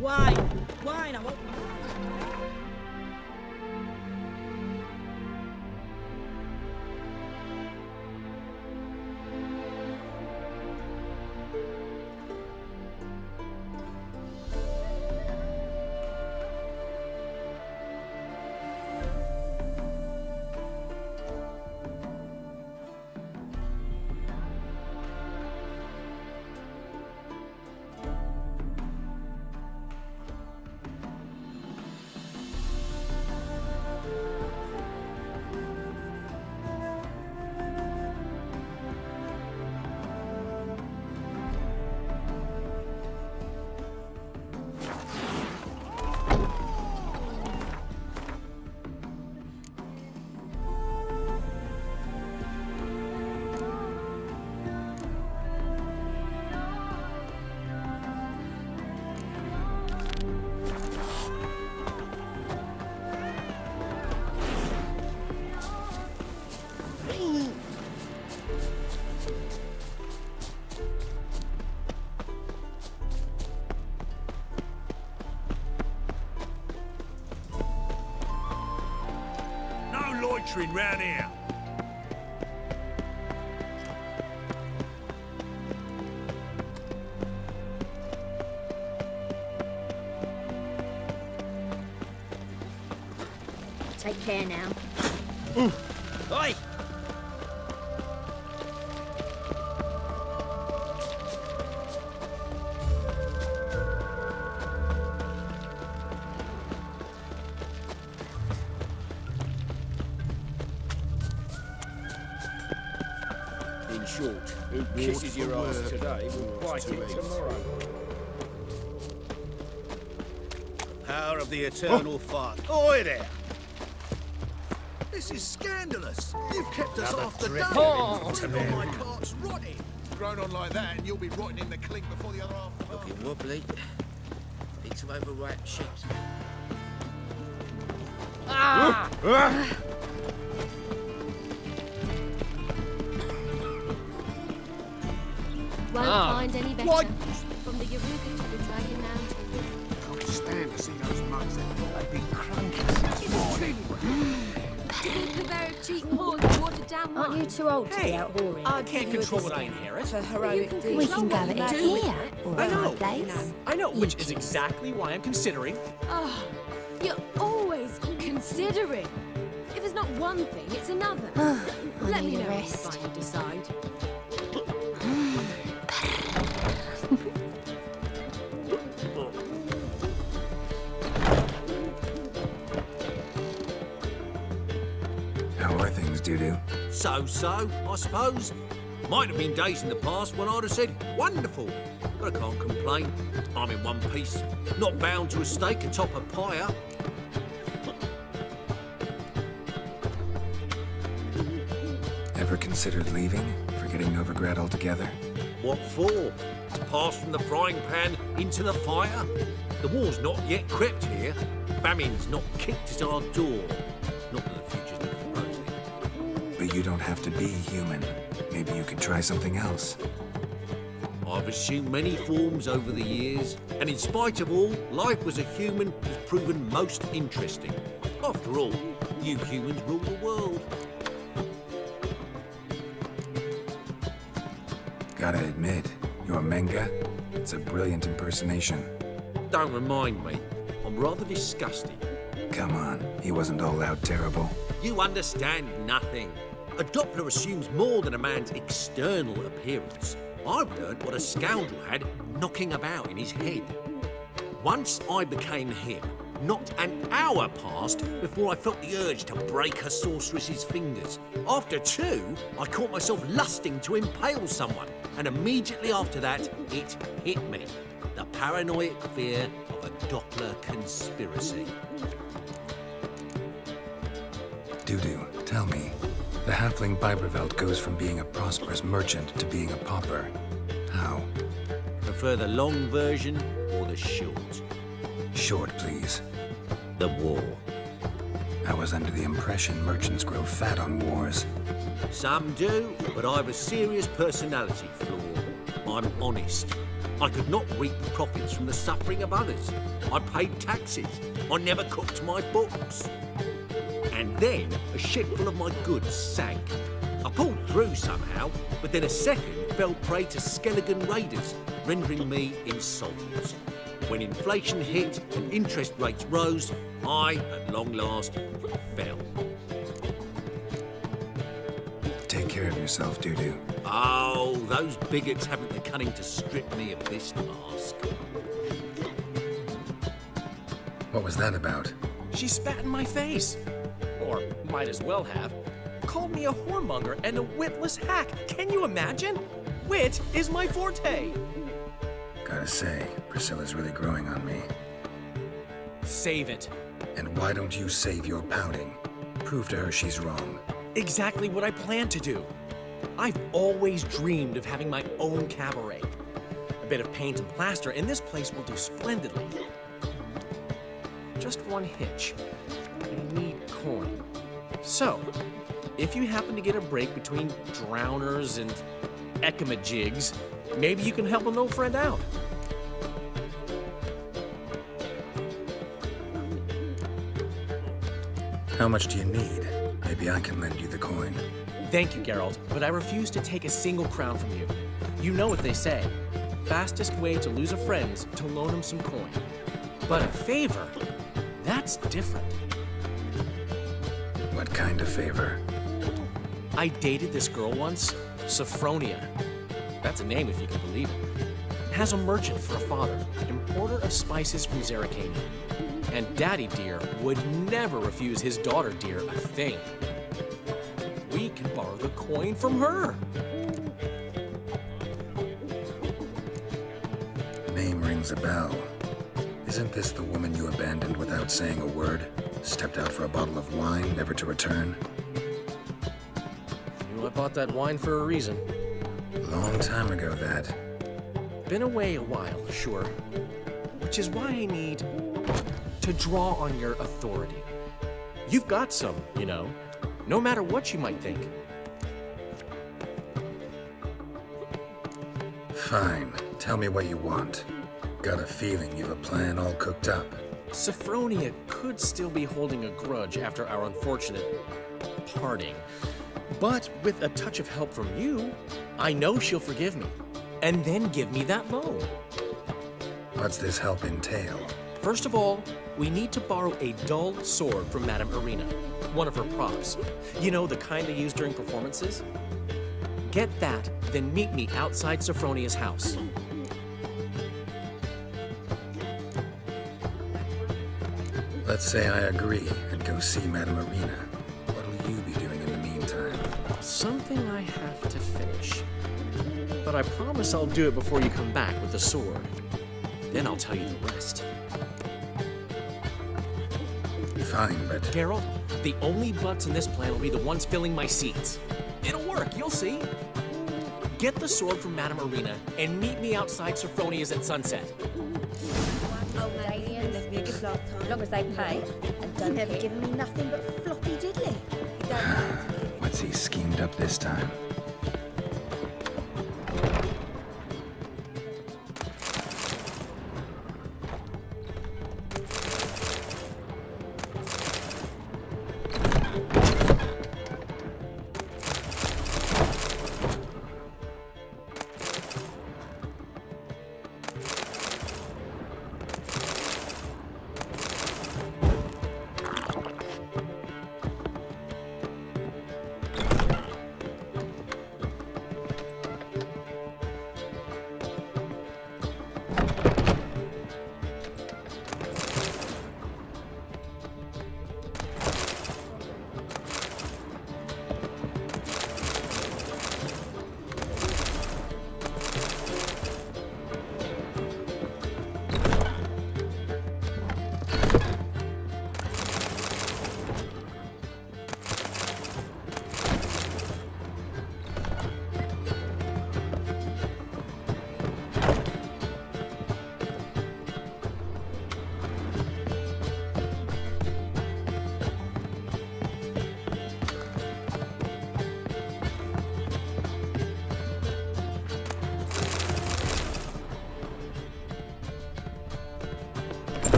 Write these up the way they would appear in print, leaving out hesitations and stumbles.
Why? Why now? Loitering round here. Take care now. Oi! In short, who kisses your ass today will bite it tomorrow. Power of the eternal Father. Oi there! This is scandalous. You've kept us off the dough. Oh, My cart's rotting. Grown on like that, and you'll be rotting in the clink before the other half. looking wobbly. Piece of overripe chips. Won't find any better. What? From the Yaruga to the Dragon Mountain. Can't stand to see those mugs anymore. They've been cranking since morning. The pair of cheap paws and watered down wine. Aren't you too old to be out whoring? I can't control what I inherit. For heroic deeds. We can go at it here, or I at know. our place. I know, which is exactly why I'm considering. Oh, you're always considering. If it's not one thing, it's another. Let me know rest. if you decide. How are things, Dudu? So, I suppose. Might have been days in the past when I'd have said, wonderful. But I can't complain. I'm in one piece. Not bound to a stake atop a pyre. Ever considered leaving? Forgetting Novigrad altogether? What for? To pass from the frying pan into the fire? The war's not yet crept here. Famine's not kicked at our door. Not that the future's looking rosy. But you don't have to be human. Maybe you could try something else. I've assumed many forms over the years, and in spite of all, life as a human has proven most interesting. After all, you humans rule the world. Gotta admit, your Menga, it's a brilliant impersonation. Don't remind me. I'm rather disgusted. Come on, he wasn't all out terrible. You understand nothing. A Doppler assumes more than a man's external appearance. I've learned what a scoundrel had knocking about in his head. Once I became him, not an hour passed before I felt the urge to break a sorceress's fingers. After two, I caught myself lusting to impale someone, and immediately after that, it hit me. The paranoid fear of a Doppler conspiracy. Dudu, tell me, the halfling Biberveld goes from being a prosperous merchant to being a pauper. How? Prefer the long version or the short? Short, please. The war. I was under the impression merchants grow fat on wars. Some do, but I've a serious personality flaw. I'm honest. I could not reap the profits from the suffering of others. I paid taxes. I never cooked my books. And then a ship full of my goods sank. I pulled through somehow, but then a second fell prey to Skelligan raiders, rendering me insolvent. When inflation hit and interest rates rose, I, at long last, fell. Take care of yourself, Dudu. Oh, those bigots haven't the cunning to strip me of this mask. What was that about? She spat in my face. Or might as well have. Called me a whoremonger and a witless hack. Can you imagine? Wit is my forte. Gotta say, Priscilla's really growing on me. Save it. And why don't you save your pouting? Prove to her she's wrong. Exactly what I plan to do. I've always dreamed of having my own cabaret. A bit of paint and plaster, and this place will do splendidly. Just one hitch. I need coin. So, if you happen to get a break between drowners and ekamajigs, maybe you can help an old friend out. How much do you need? Maybe I can lend you the coin. Thank you, Geralt, but I refuse to take a single crown from you. You know what they say. Fastest way to lose a friend's to loan him some coin. But a favor, that's different. What kind of favor? I dated this girl once, Sophronia. That's a name if you can believe it. Has a merchant for a father, importer of spices from Zerrikania. And Daddy Dear would never refuse his daughter Dear a thing. We can borrow the coin from her. Name rings a bell. Isn't this the woman you abandoned without saying a word? Stepped out for a bottle of wine, never to return? You know, I bought that wine for a reason. Long time ago, that. Been away a while, sure. Which is why I need to draw on your authority. You've got some, you know, no matter what you might think. Fine. Tell me what you want. Got a feeling you've a plan all cooked up. Sophronia could still be holding a grudge after our unfortunate parting. But with a touch of help from you, I know she'll forgive me. And then give me that loan. What's this help entail? First of all, we need to borrow a dull sword from Madame Irina, one of her props. You know, the kind they use during performances? Get that, then meet me outside Sophronia's house. Let's say I agree and go see Madame Irina. What'll you be doing in the meantime? Something I have to finish. But I promise I'll do it before you come back with the sword. Then I'll tell you the rest. Fine, but Geralt, the only butts in this plan will be the ones filling my seats. It'll work, you'll see. Get the sword from Madame Irina and meet me outside Sophronia's at sunset. Old lady and left me a gift last time. As long as they pay. And don't never given me nothing but floppy diddly. You don't know. what's he schemed up this time?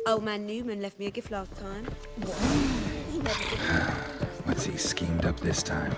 Old man Newman left me a gift last time. What? He never did. What's he schemed up this time?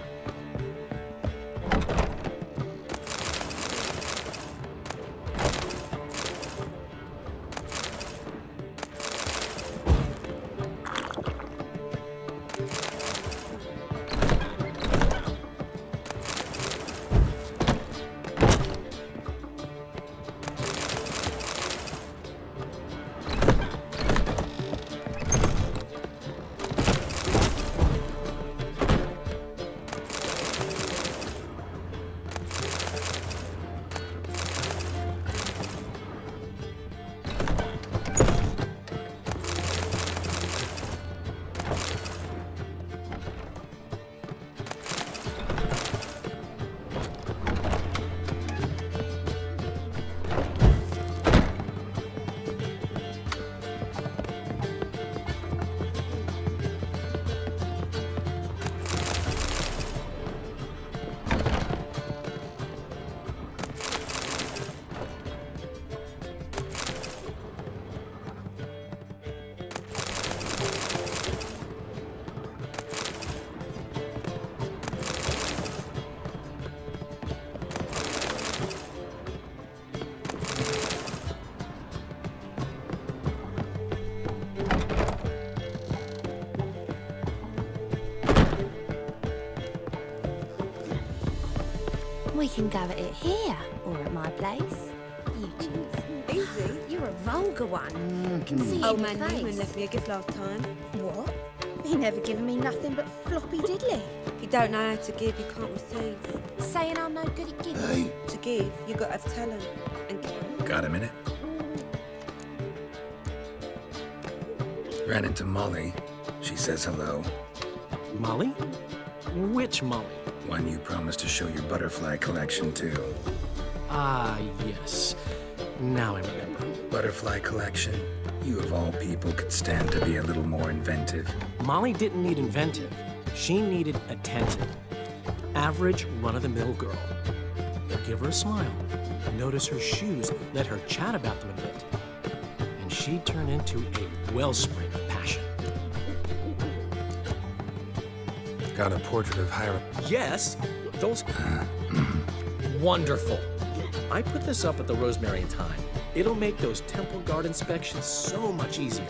We can go at it here, or at my place. You choose. Easy. You're a vulgar one. Can see it Old in your man Newman face. left me a gift last time. What? He never given me nothing but floppy diddly. If you don't know how to give, you can't receive. Saying I'm no good at giving. To give, you got to have talent and care. Got a minute? Ran into Molly. She says hello. Molly? Which Molly? One you promised to show your butterfly collection to. Ah, yes. Now I remember. Butterfly collection? You of all people could stand to be a little more inventive. Molly didn't need inventive. She needed attentive. Average, run-of-the-mill girl. Give her a smile. Notice her shoes. Let her chat about them a bit. And she'd turn into a wellspring of passion. Got a portrait of Hiram. Yes, those... Wonderful. I put this up at the Rosemary and Thyme. It'll make those temple guard inspections so much easier.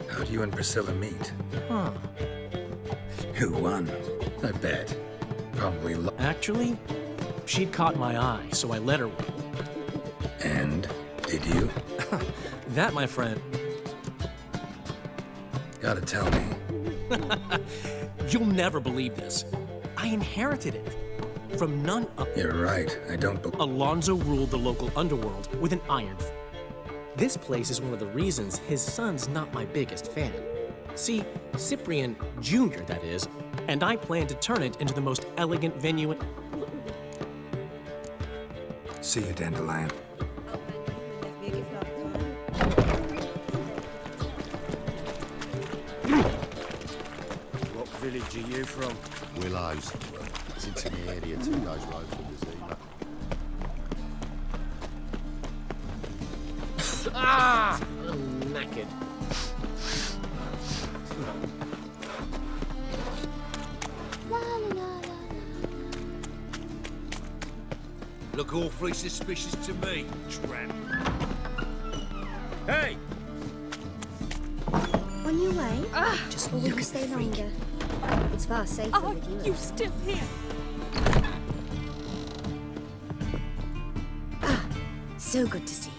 How'd you and Priscilla meet? Huh. Who won? I bet. Probably Actually, she'd caught my eye, so I let her win. And? Did you? That, my friend, Gotta tell me. you'll never believe this. I inherited it from none other. You're right. I don't believe. Alonzo ruled the local underworld with an iron fist. This place is one of the reasons his son's not my biggest fan. See, Cyprian Jr., that is, and I plan to turn it into the most elegant venue in... See you, Dandelion. Old man Newman left me a gift last time. What village are you from? Willows. It's in the area 2 days road from the Zima. Ah! I'm knackered. Look awfully suspicious to me, tramp. Hey! On your way? Just or will you stay longer? It's far safer with you. still here? So good to see you.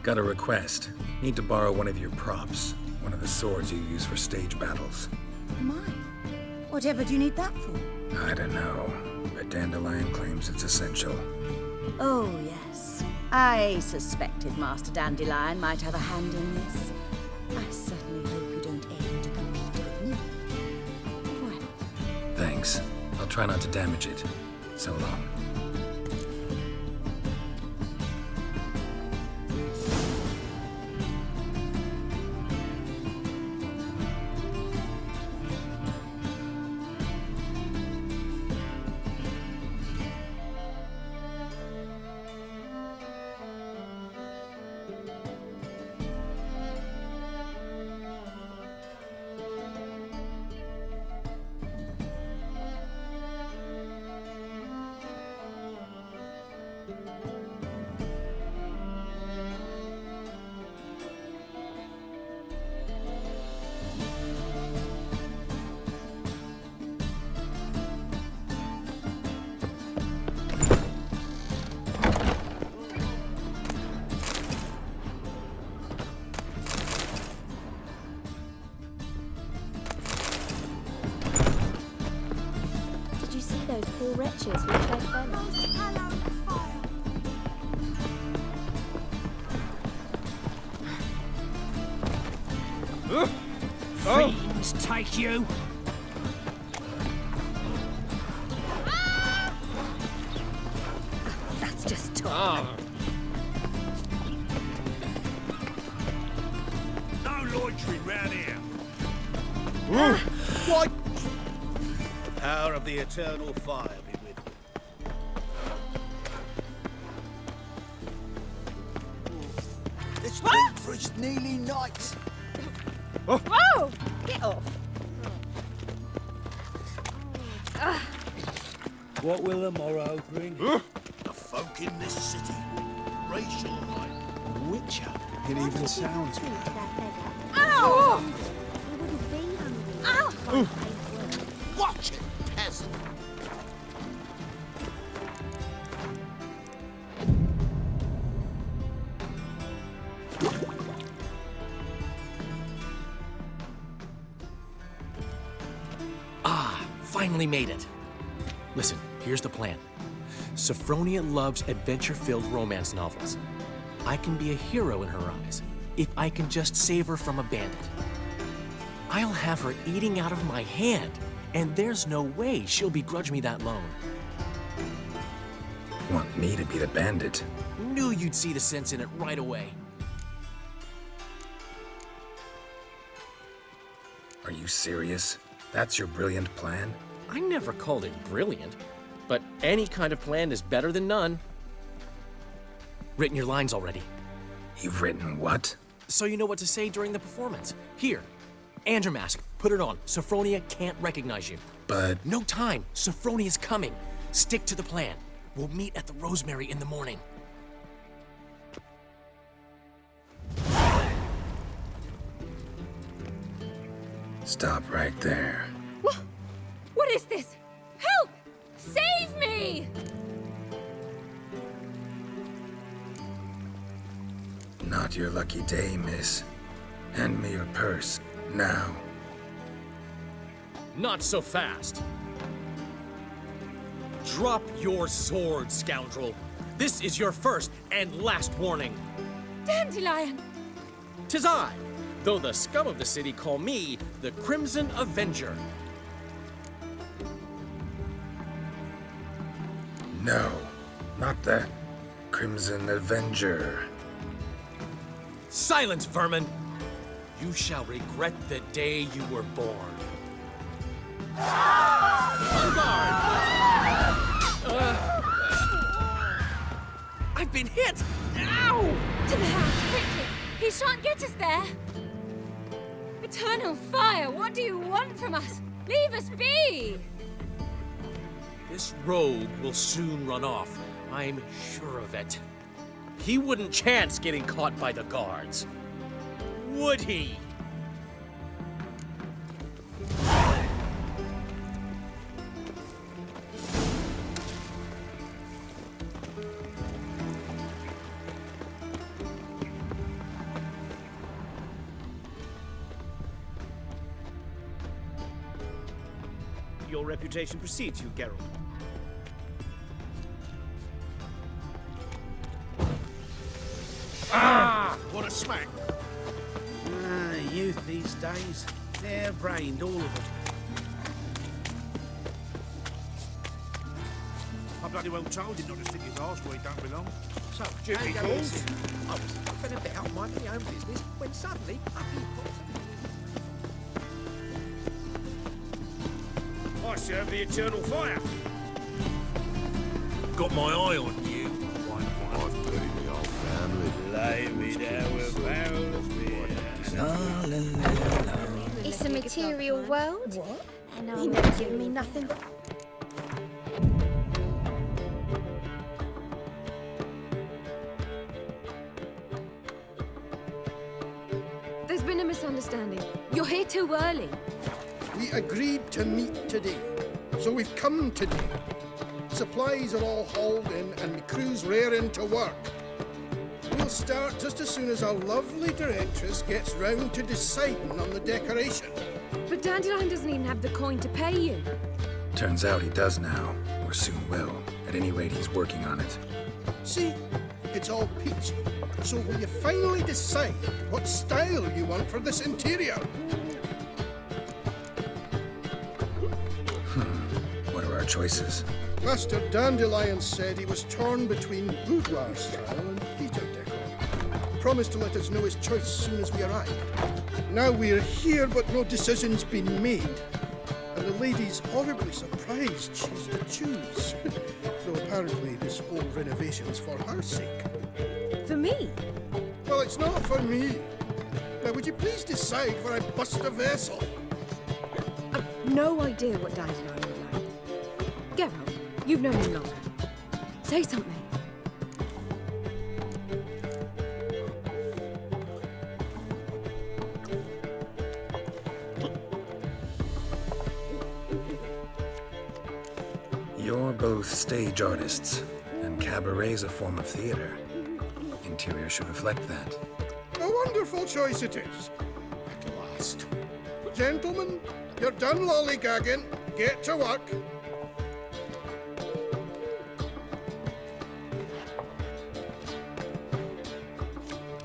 Got a request. Need to borrow one of your props. One of the swords you use for stage battles. Mine? Whatever do you need that for? I don't know, but Dandelion claims it's essential. Oh, yes. I suspected Master Dandelion might have a hand in this. I certainly hope you don't aim to compete with me. Well, Thanks. I'll try not to damage it. So long. wretches with their fellows. Fiends take you! That's just talk. No loitering round here. What? The power of the eternal fire be with you. It's been for its nearly night. Whoa! Get off. What will the morrow bring? The folk in this city. Racial line. Witcher. It even sounds bad. Ow! We wouldn't be hungry. Ow! Watch it, peasant. Finally made it. Listen, here's the plan. Sophronia loves adventure-filled romance novels. I can be a hero in her eyes if I can just save her from a bandit. I'll have her eating out of my hand, and there's no way she'll begrudge me that loan. Want me to be the bandit? Knew you'd see the sense in it right away. Are you serious? That's your brilliant plan? I never called it brilliant, but any kind of plan is better than none. Written your lines already, You've written what? so you know what to say during the performance. Here, Andrew Mask, put it on. Sophronia can't recognize you. But No time. Sophronia's coming. Stick to the plan. We'll meet at the Rosemary in the morning. stop right there. What is this? Help! Save me! Not your lucky day, miss. Hand me your purse, now. Not so fast. Drop your sword, scoundrel. This is your first and last warning. Dandelion! 'Tis I, though the scum of the city call me the Crimson Avenger. No, not the Crimson Avenger. Silence, vermin! You shall regret the day you were born. On guard! I've been hit! Ow! To the house, quickly! He shan't get us there! Eternal fire, what do you want from us? Leave us be! This rogue will soon run off. I'm sure of it. He wouldn't chance getting caught by the guards. Would he? Your reputation precedes you, Geralt. What a smack! Youth these days, they're brained, all of it. I bloody well told him not to stick his arse where he don't belong. So, duty calls. I was fucking about minding my own business when suddenly up he pops. I serve the eternal fire. Got my eye on you. I've buried the old family. Lay me down with barrel of beer. It's a material world. What? And He never given me nothing but... There's been a misunderstanding. You're here too early. We agreed to meet today, so we've come today. Supplies are all hauled in and the crew's raring to work. We'll start just as soon as our lovely directress gets round to deciding on the decoration. But Dandelion doesn't even have the coin to pay you. Turns out he does now. or soon will. At any rate, he's working on it. See, it's all peachy. So will you finally decide what style you want for this interior? What are our choices? Master Dandelion said he was torn between boudoir style and theatre decor. He promised to let us know his choice as soon as we arrived. Now we're here, but no decision's been made. And the lady's horribly surprised she's to choose. Though apparently this whole renovation's for her sake. For me? Well, it's not for me. Now, would you please decide where I bust a vessel? I've no idea what Dandelion would like. Geralt, you've known him longer. Say something. You're both stage artists, and cabaret's a form of theater. Interior should reflect that. A wonderful choice it is. At last. Gentlemen, you're done lollygagging. Get to work.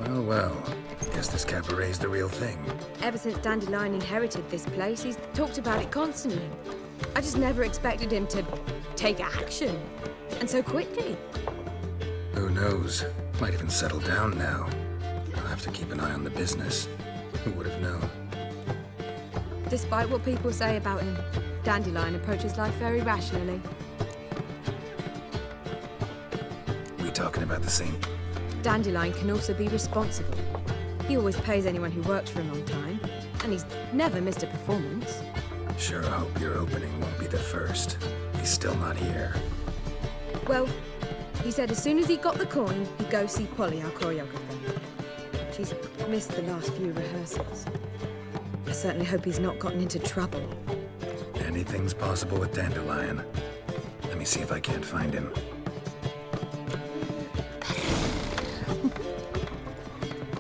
Well. Guess this cabaret's the real thing. Ever since Dandelion inherited this place, he's talked about it constantly. I just never expected him to take action. And so quickly. Who knows? Might even settle down now. I'll have to keep an eye on the business. Who would have known? Despite what people say about him, Dandelion approaches life very rationally. We talking about the same? Dandelion can also be responsible. He always pays anyone who works for him on time, and he's never missed a performance. Sure hope your opening won't be the first. He's still not here. Well, he said as soon as he got the coin, he'd go see Polly, our choreographer. She's missed the last few rehearsals. I certainly hope he's not gotten into trouble. Anything's possible with Dandelion. Let me see if I can't find him.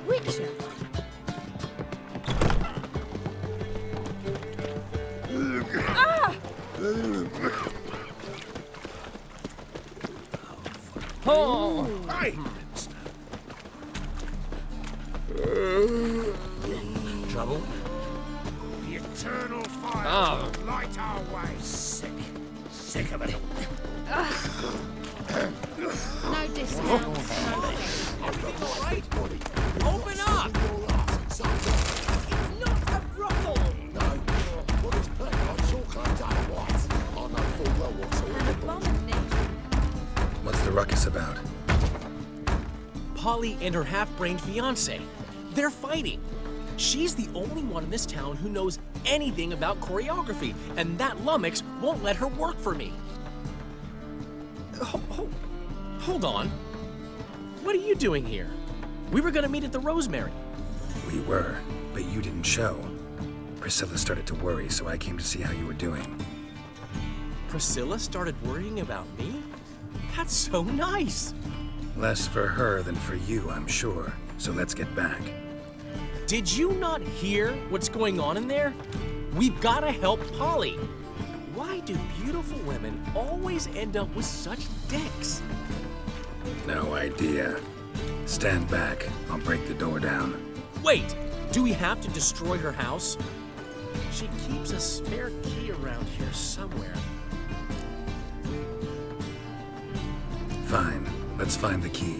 Witcher! Oh! Hey! Trouble? The eternal fire Oh. will light our way. Sick of it. No discounts. Everything all right? Open up! It's not a brothel. Well, there's plenty of short clothes otherwise. I know full well what's all An abomination. What's the ruckus about? Polly and her half-brained fiancé. They're fighting. She's the only one in this town who knows anything about choreography, and that lummox won't let her work for me. Hold on. What are you doing here? We were gonna meet at the Rosemary. We were, but you didn't show. Priscilla started to worry, so I came to see how you were doing. Priscilla started worrying about me? That's so nice. Less for her than for you, I'm sure. So let's get back. Did you not hear what's going on in there? We've gotta help Polly. Why do beautiful women always end up with such dicks? No idea. Stand back. I'll break the door down. Wait, do we have to destroy her house? She keeps a spare key around here somewhere. Fine. Let's find the key.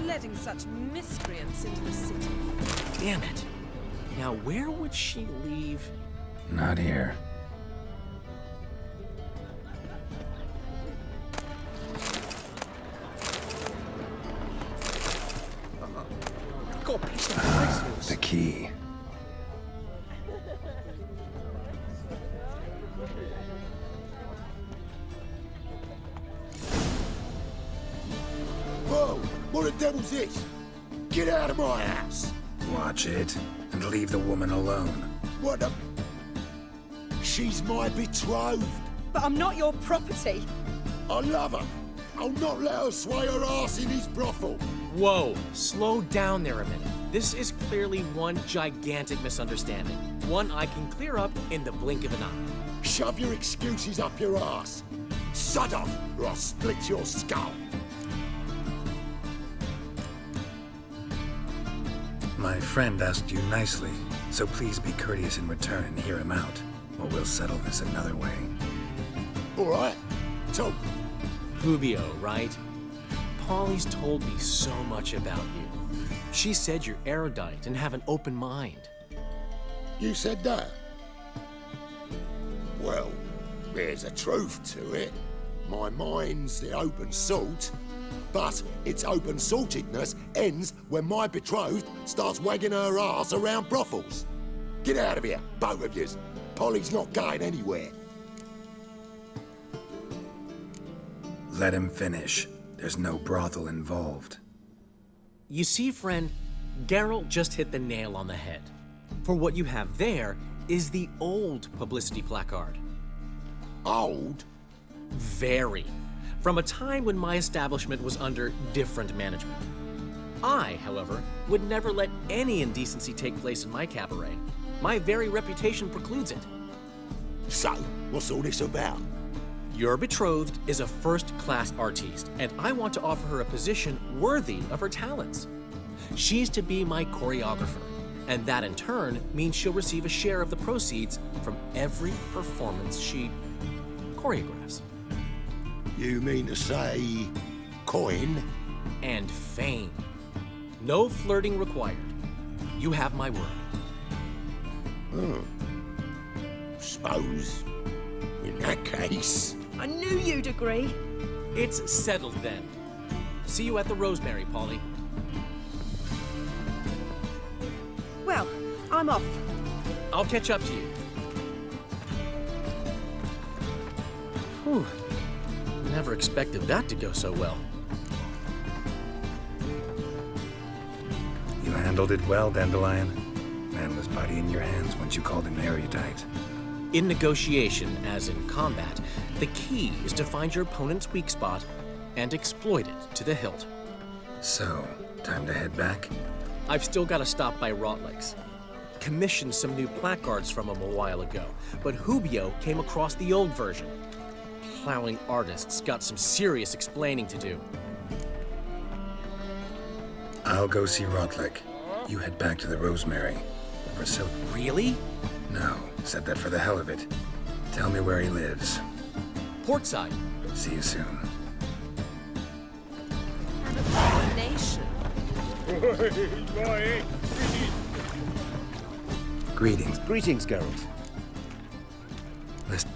Letting such miscreants into the city. Damn it. Now where would she leave? Not here. Go a piece of priceless. The key. Whoa! What the devil's this? Get out of my house! Watch it, and leave the woman alone. What the... She's my betrothed. But I'm not your property. I love her. I'll not let her sway her ass in his brothel. Whoa, slow down there a minute. This is clearly one gigantic misunderstanding. One I can clear up in the blink of an eye. Shove your excuses up your ass. Sod off, or I'll split your skull. My friend asked you nicely, so please be courteous in return and hear him out, or we'll settle this another way. All right, talk. Hubio, right? Polly's told me so much about you. She said you're erudite and have an open mind. You said that? Well, there's a truth to it. My mind's the open salt, but its open saltedness ends when my betrothed starts wagging her ass around brothels. Get out of here, both of yous. Polly's not going anywhere. Let him finish. There's no brothel involved. You see, friend, Geralt just hit the nail on the head. For what you have there is the old publicity placard. Old? Very. From a time when my establishment was under different management. I, however, would never let any indecency take place in my cabaret. My very reputation precludes it. So, what's all this about? Your betrothed is a first-class artiste, and I want to offer her a position worthy of her talents. She's to be my choreographer, and that in turn means she'll receive a share of the proceeds from every performance she choreographs. You mean to say coin? And fame. No flirting required. You have my word. Suppose, in that case... I knew you'd agree. It's settled then. See you at the Rosemary, Polly. Well, I'm off. I'll catch up to you. Whew. Never expected that to go so well. You handled it well, Dandelion. Man was body in your hands once you called him erudite. In negotiation, as in combat, the key is to find your opponent's weak spot and exploit it to the hilt. So, time to head back? I've still got to stop by Rotlick's. Commissioned some new placards from him a while ago, but Hubio came across the old version. Plowing artists got some serious explaining to do. I'll go see Rotlick. You head back to the Rosemary. Priscilla. Really? No, said that for the hell of it. Tell me where he lives. Portside. See you soon. An abomination. Greetings. Greetings, Geralt. Listen.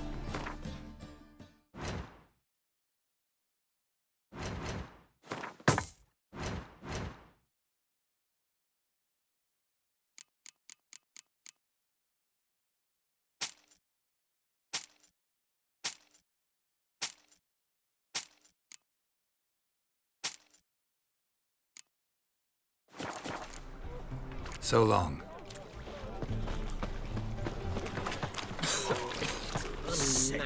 So long. Sick.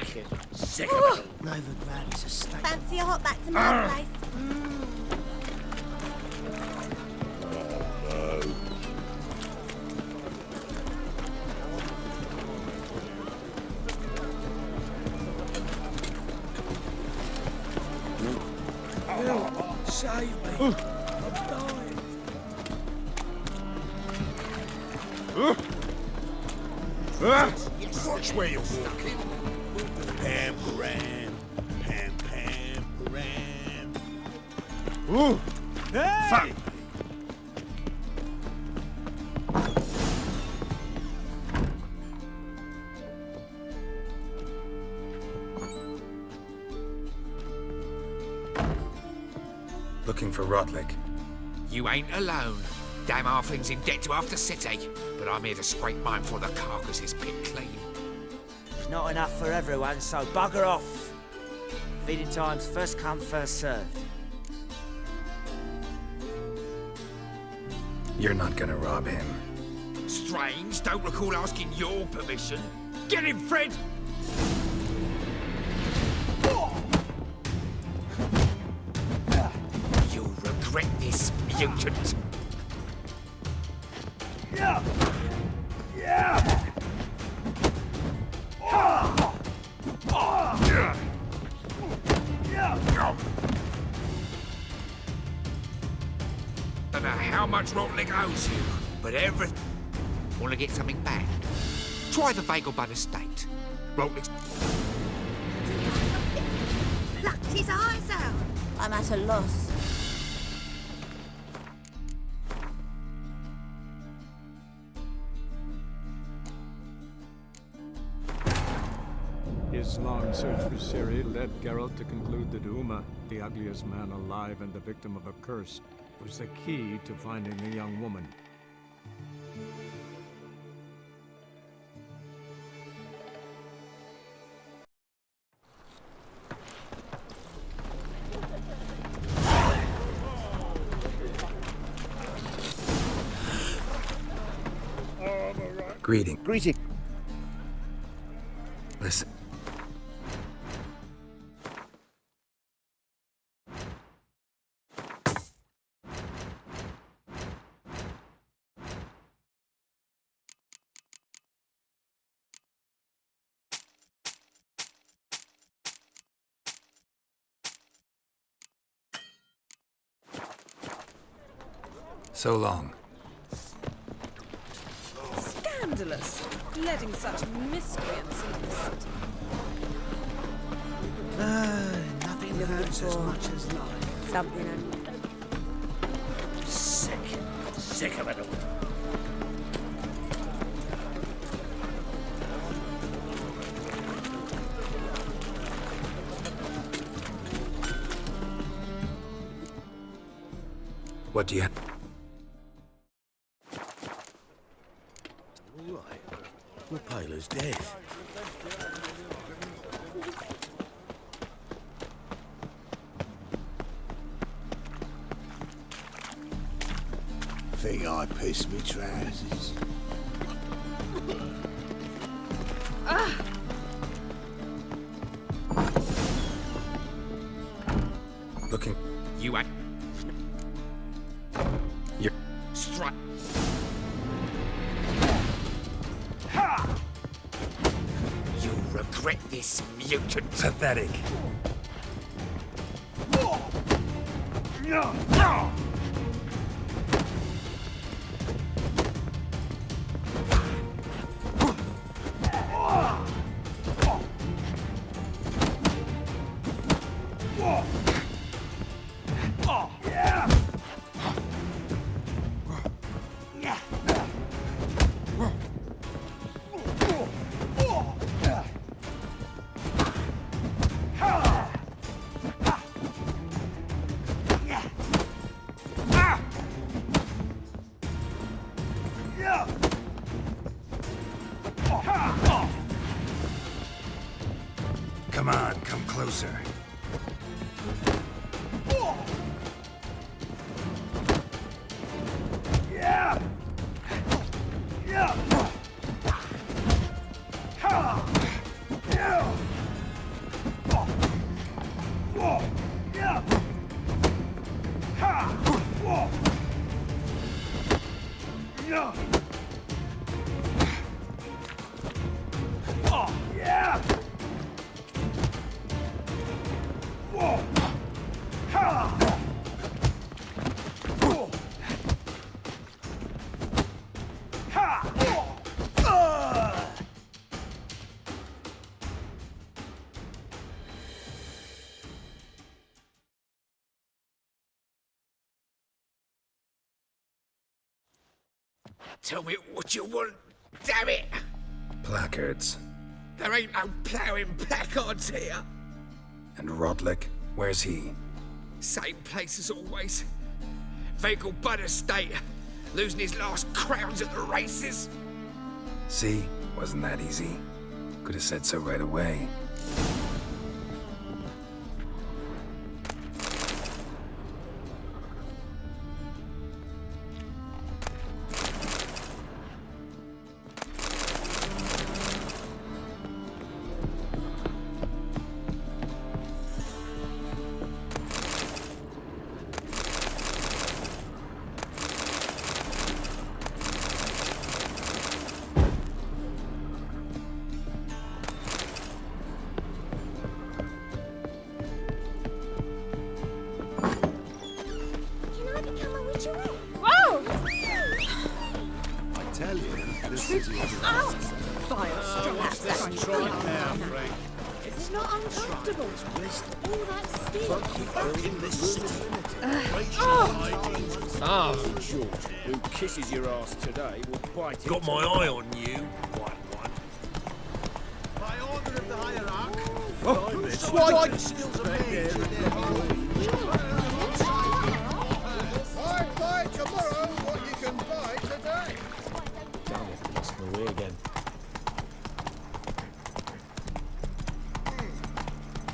Novigrad is a state. Fancy a hot back to my place? Save me. I'm dying. Watch where you're walking. Pam, param. Pam, pam, param. Ooh! Hey! Fuck. Looking for Rotlick. You ain't alone. Damn halfling's in debt to half the city, but I'm here to scrape mine before the carcass is picked clean. There's not enough for everyone, so bugger off. Feeding time's first come, first served. You're not gonna rob him. Strange, don't recall asking your permission. Get him, Fred! You'll regret this, mutant. Yeah! Yeah! don't know how much Rotlick owes you, but everything... Want to get something back? Try the Vagelbud estate. Rotlick's... Plucked his eyes out. I'm at a loss. His long search for Ciri led Geralt to conclude that Uma, the ugliest man alive and the victim of a curse, was the key to finding the young woman. Greeting. Greeting. Listen. So long. Scandalous. Letting such miscreants into the city. Nothing hurts as much as life. Something Sick. Sick of it all. What do you have? All right. Rapaela's dead. Think I pissed me trousers. Looking. You ain't... You're... Strike. You'll regret this, mutant. Pathetic. Come on, come closer. Tell me what you want, damn it! Placards. There ain't no ploughing placards here. And Rotlick, where's he? Same place as always. Vagelbud estate. Losing his last crowns at the races. See? Wasn't that easy? Could have said so right away. tell you, this city has Try it now, Frank. It's not uncomfortable. All that steel. In this city. Short, who kisses your ass today will bite it. Got my eye on you, white one. By order of the hierarch. Buy tomorrow what you can buy today. Damn it, lost my way again.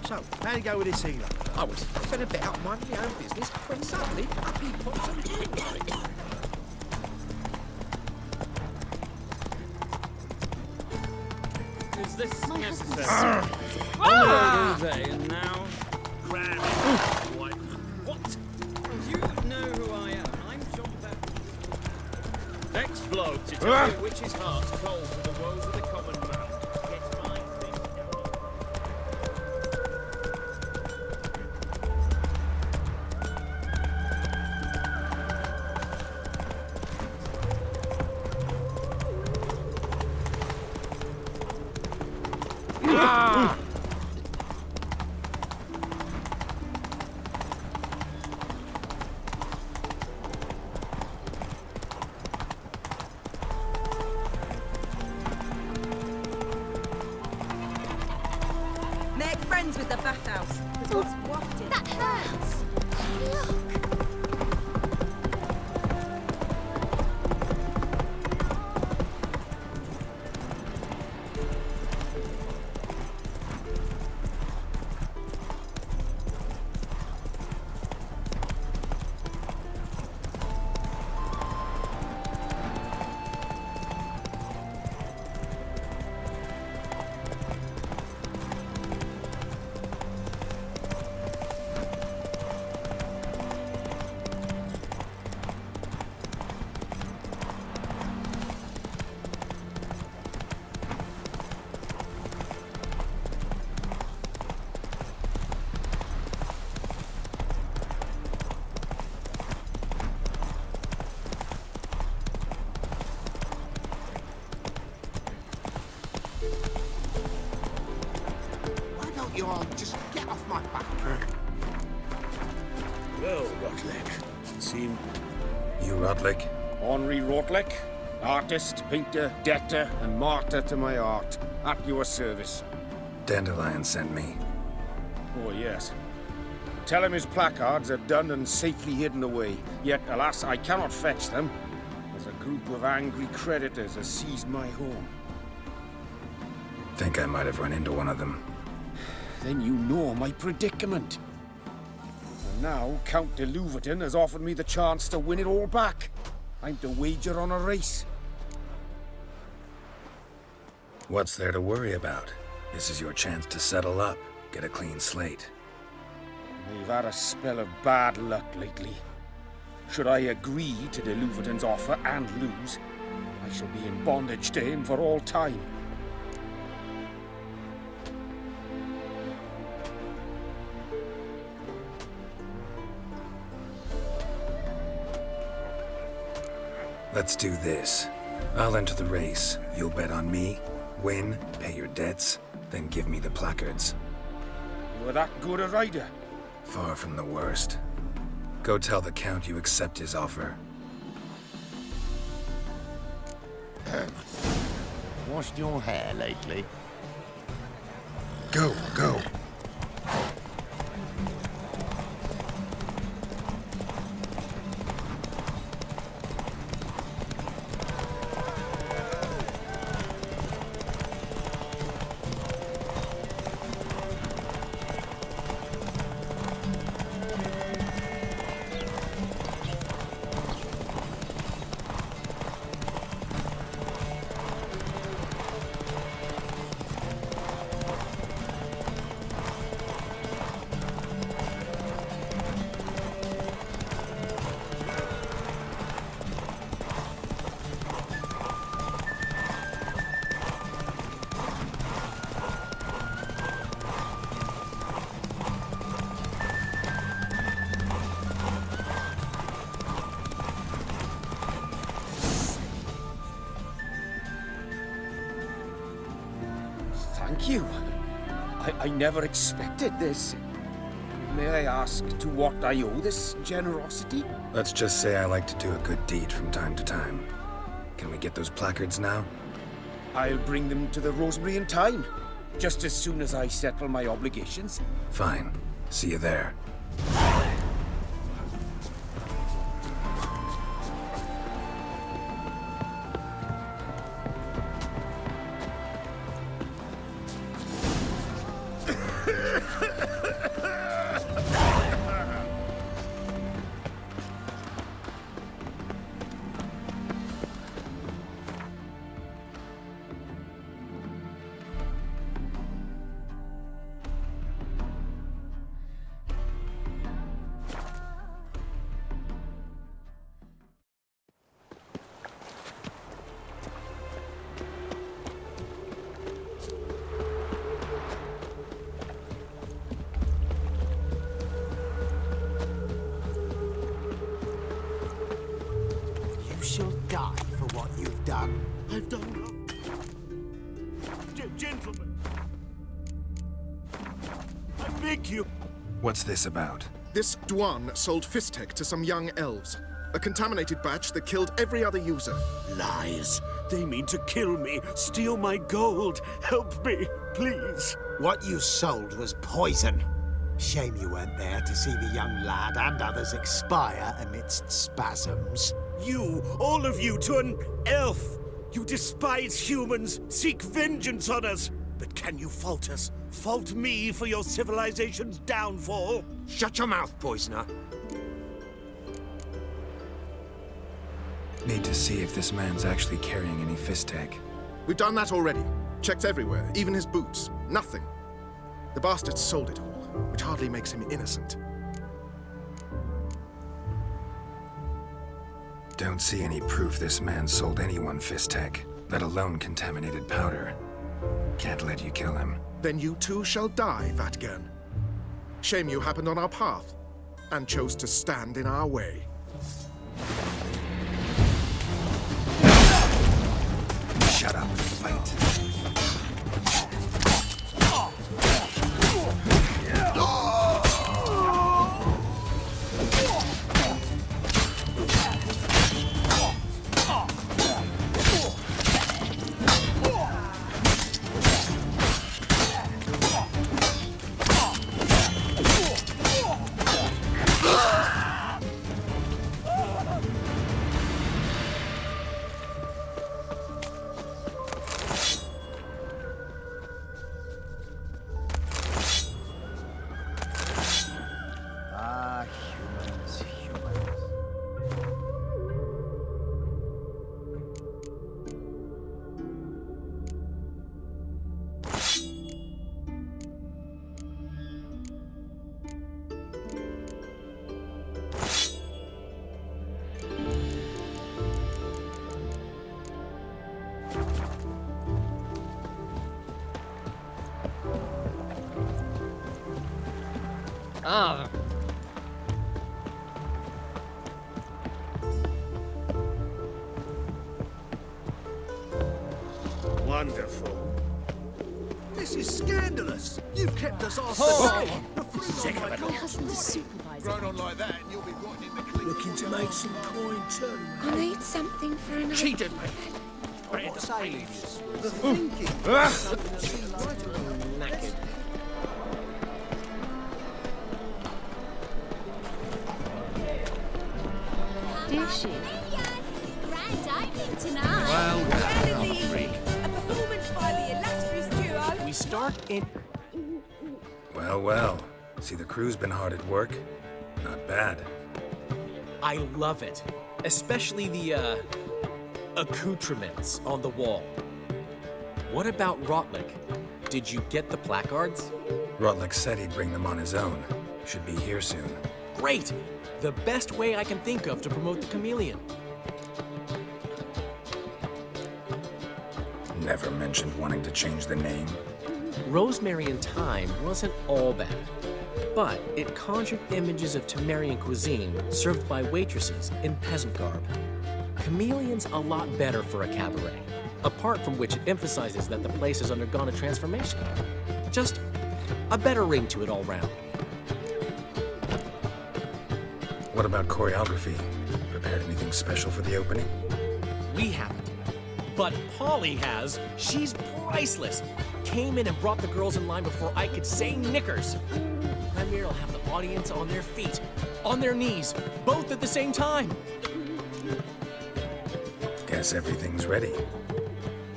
So, how'd it go with this healer? I was fed about minding my own business when suddenly up he pops and Is this necessary? Ah! All day and now. Cram. White. What? You know who I am. I'm John Baptist. Next bloke to tell you which his heart's cold for the woes of the common man. Get fine things going. Make friends with the bathhouse. It's what's wafted. That hurts. Look. Why don't you all just get off my back? Well, Rotlick, it seemed You Rotlick? Henri Rotlick, artist, painter, debtor, and martyr to my art. At your service. Dandelion sent me. Oh, yes. Tell him his placards are done and safely hidden away. Yet, alas, I cannot fetch them, as a group of angry creditors has seized my home. Think I might have run into one of them. Then you know my predicament. And now, Count de Louverton has offered me the chance to win it all back. I'm to wager on a race. What's there to worry about? This is your chance to settle up, get a clean slate. They've had a spell of bad luck lately. Should I agree to de Louverton's offer and lose, I shall be in bondage to him for all time. Let's do this. I'll enter the race. You'll bet on me, win, pay your debts, then give me the placards. You were that good a rider? Far from the worst. Go tell the Count you accept his offer. Washed your hair lately? Go, go. Thank you. I never expected this. May I ask to what I owe this generosity? Let's just say I like to do a good deed from time to time. Can we get those placards now? I'll bring them to the Rosemary in time, just as soon as I settle my obligations. Fine. See you there. Shall die for what you've done. I've done wrong. Gentlemen, I beg you. What's this about? This Dwan sold Fistek to some young elves. A contaminated batch that killed every other user. Lies. They mean to kill me, steal my gold. Help me, please. What you sold was poison. Shame you weren't there to see the young lad and others expire amidst spasms. You, all of you, to an elf. You despise humans, seek vengeance on us. But can you fault us? Fault me for your civilization's downfall? Shut your mouth, poisoner. Need to see if this man's actually carrying any Fistek. We've done that already. Checked everywhere, even his boots. Nothing. The bastard sold it all, which hardly makes him innocent. Don't see any proof this man sold anyone Fistek, let alone contaminated powder. Can't let you kill him. Then you too shall die, Vatgern. Shame you happened on our path, and chose to stand in our way. Shut up and fight. Ah. Wonderful. This is scandalous. You've kept us off the fruit on my My husband's a supervisor. Grown on like that, and you'll be rotting in the clean. Looking to make some coin too. I need something for an Cheated me. What say The thinking. Knackered. Dishy. Grand opening tonight. Well, freak. A performance by the illustrious duo. we start in... Well, well. See, the crew's been hard at work. Not bad. I love it. Especially the, accoutrements on the wall. What about Rotlick? Did you get the placards? Rotlick said he'd bring them on his own. Should be here soon. Great! The best way I can think of to promote the chameleon. Never mentioned wanting to change the name. Rosemary in Time wasn't all bad, but it conjured images of Temerian cuisine served by waitresses in peasant garb. Chameleon's a lot better for a cabaret. apart from which it emphasizes that the place has undergone a transformation. Just a better ring to it all round. What about choreography? Prepared anything special for the opening? We haven't. But Polly has. She's priceless. Came in and brought the girls in line before I could say knickers. Premiere will have the audience on their feet, on their knees, both at the same time. Guess everything's ready.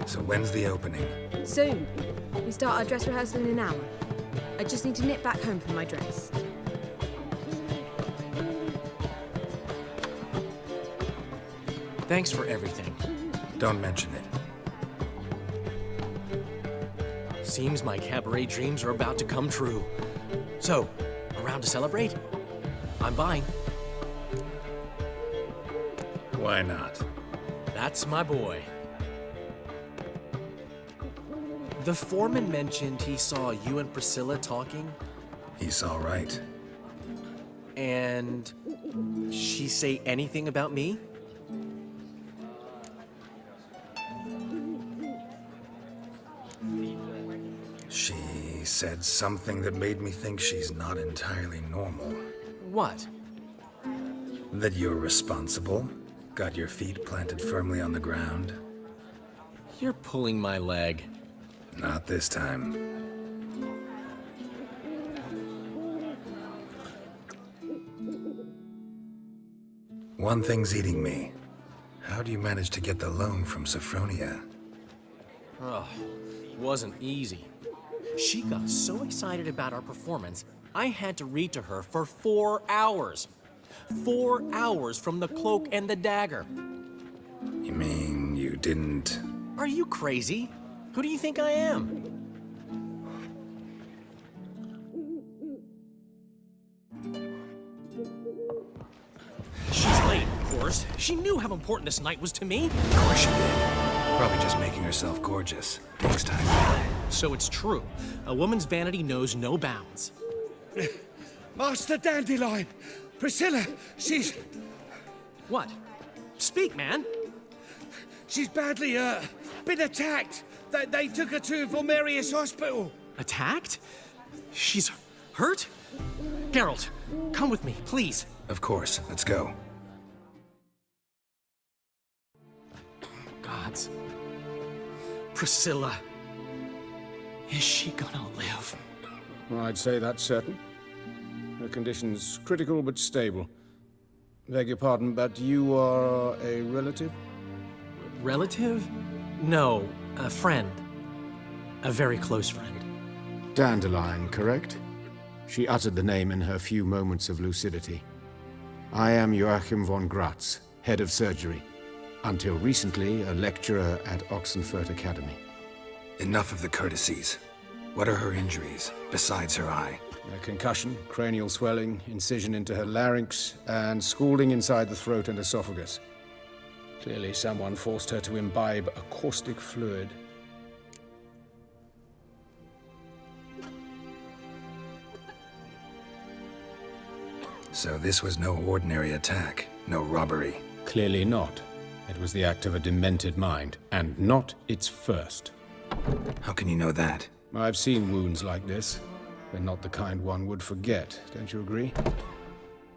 So when's the opening? Soon. We start our dress rehearsal in an hour. I just need to nip back home for my dress. Thanks for everything. Don't mention it. Seems my cabaret dreams are about to come true. So, around to celebrate? I'm buying. Why not? That's my boy. The foreman mentioned he saw you and Priscilla talking. He saw right. And she say anything about me? She said something that made me think she's not entirely normal. What? That you're responsible, got your feet planted firmly on the ground. You're pulling my leg. Not this time. One thing's eating me. How do you manage to get the loan from Sophronia? Oh, wasn't easy. She got so excited about our performance, I had to read to her for 4 hours. 4 hours from the Cloak and the Dagger. You mean you didn't... Are you crazy? Who do you think I am? She's late, of course. She knew how important this night was to me. Of course she did. Probably just making herself gorgeous. Takes time. So it's true. A woman's vanity knows no bounds. Master Dandelion! Priscilla, she's... What? Speak, man. She's badly, been attacked. They took her to Vulmerius Hospital. Attacked? She's hurt? Geralt, come with me, please. Of course. Let's go. Gods. Priscilla. Is she gonna live? I'd say that's certain. Her condition's critical but stable. Beg your pardon, but you are a relative? Relative? No, a friend. A very close friend. Dandelion, correct? She uttered the name in her few moments of lucidity. I am Joachim von Gratz, head of surgery. Until recently, a lecturer at Oxenfurt Academy. Enough of the courtesies. What are her injuries, besides her eye? A concussion, cranial swelling, incision into her larynx, and scalding inside the throat and esophagus. Clearly someone forced her to imbibe a caustic fluid. So this was no ordinary attack, no robbery. Clearly not. It was the act of a demented mind, and not its first. How can you know that? I've seen wounds like this. They're not the kind one would forget, don't you agree?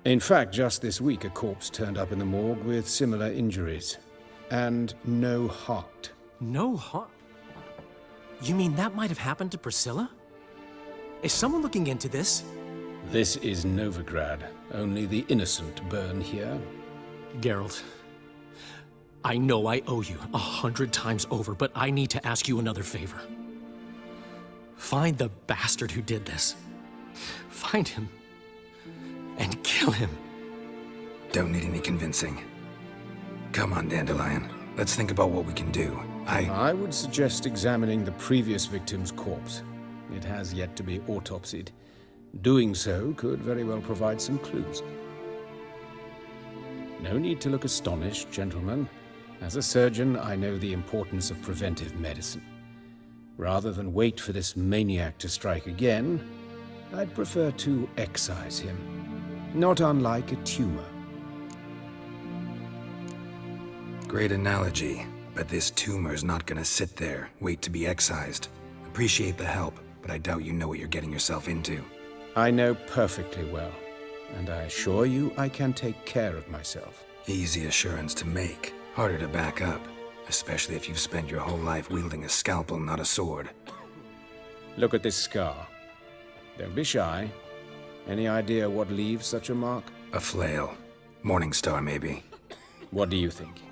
In fact, just this week, a corpse turned up in the morgue with similar injuries. And no heart. No heart? You mean that might have happened to Priscilla? Is someone looking into this? This is Novigrad. Only the innocent burn here. Geralt, I know I owe you 100 times over, but I need to ask you another favor. Find the bastard who did this. Find him and kill him. Don't need any convincing. Come on, Dandelion. Let's think about what we can do. I would suggest examining the previous victim's corpse. It has yet to be autopsied. Doing so could very well provide some clues. No need to look astonished, gentlemen. As a surgeon, I know the importance of preventive medicine. Rather than wait for this maniac to strike again, I'd prefer to excise him. Not unlike a tumor. Great analogy, But this tumor's not gonna sit there, wait to be excised. Appreciate the help, but I doubt you know what you're getting yourself into. I know perfectly well, and I assure you I can take care of myself. Easy assurance to make, harder to back up, especially if you've spent your whole life wielding a scalpel, not a sword. Look at this scar. Don't be shy. Any idea what leaves such a mark? A flail. Morningstar, maybe. What do you think?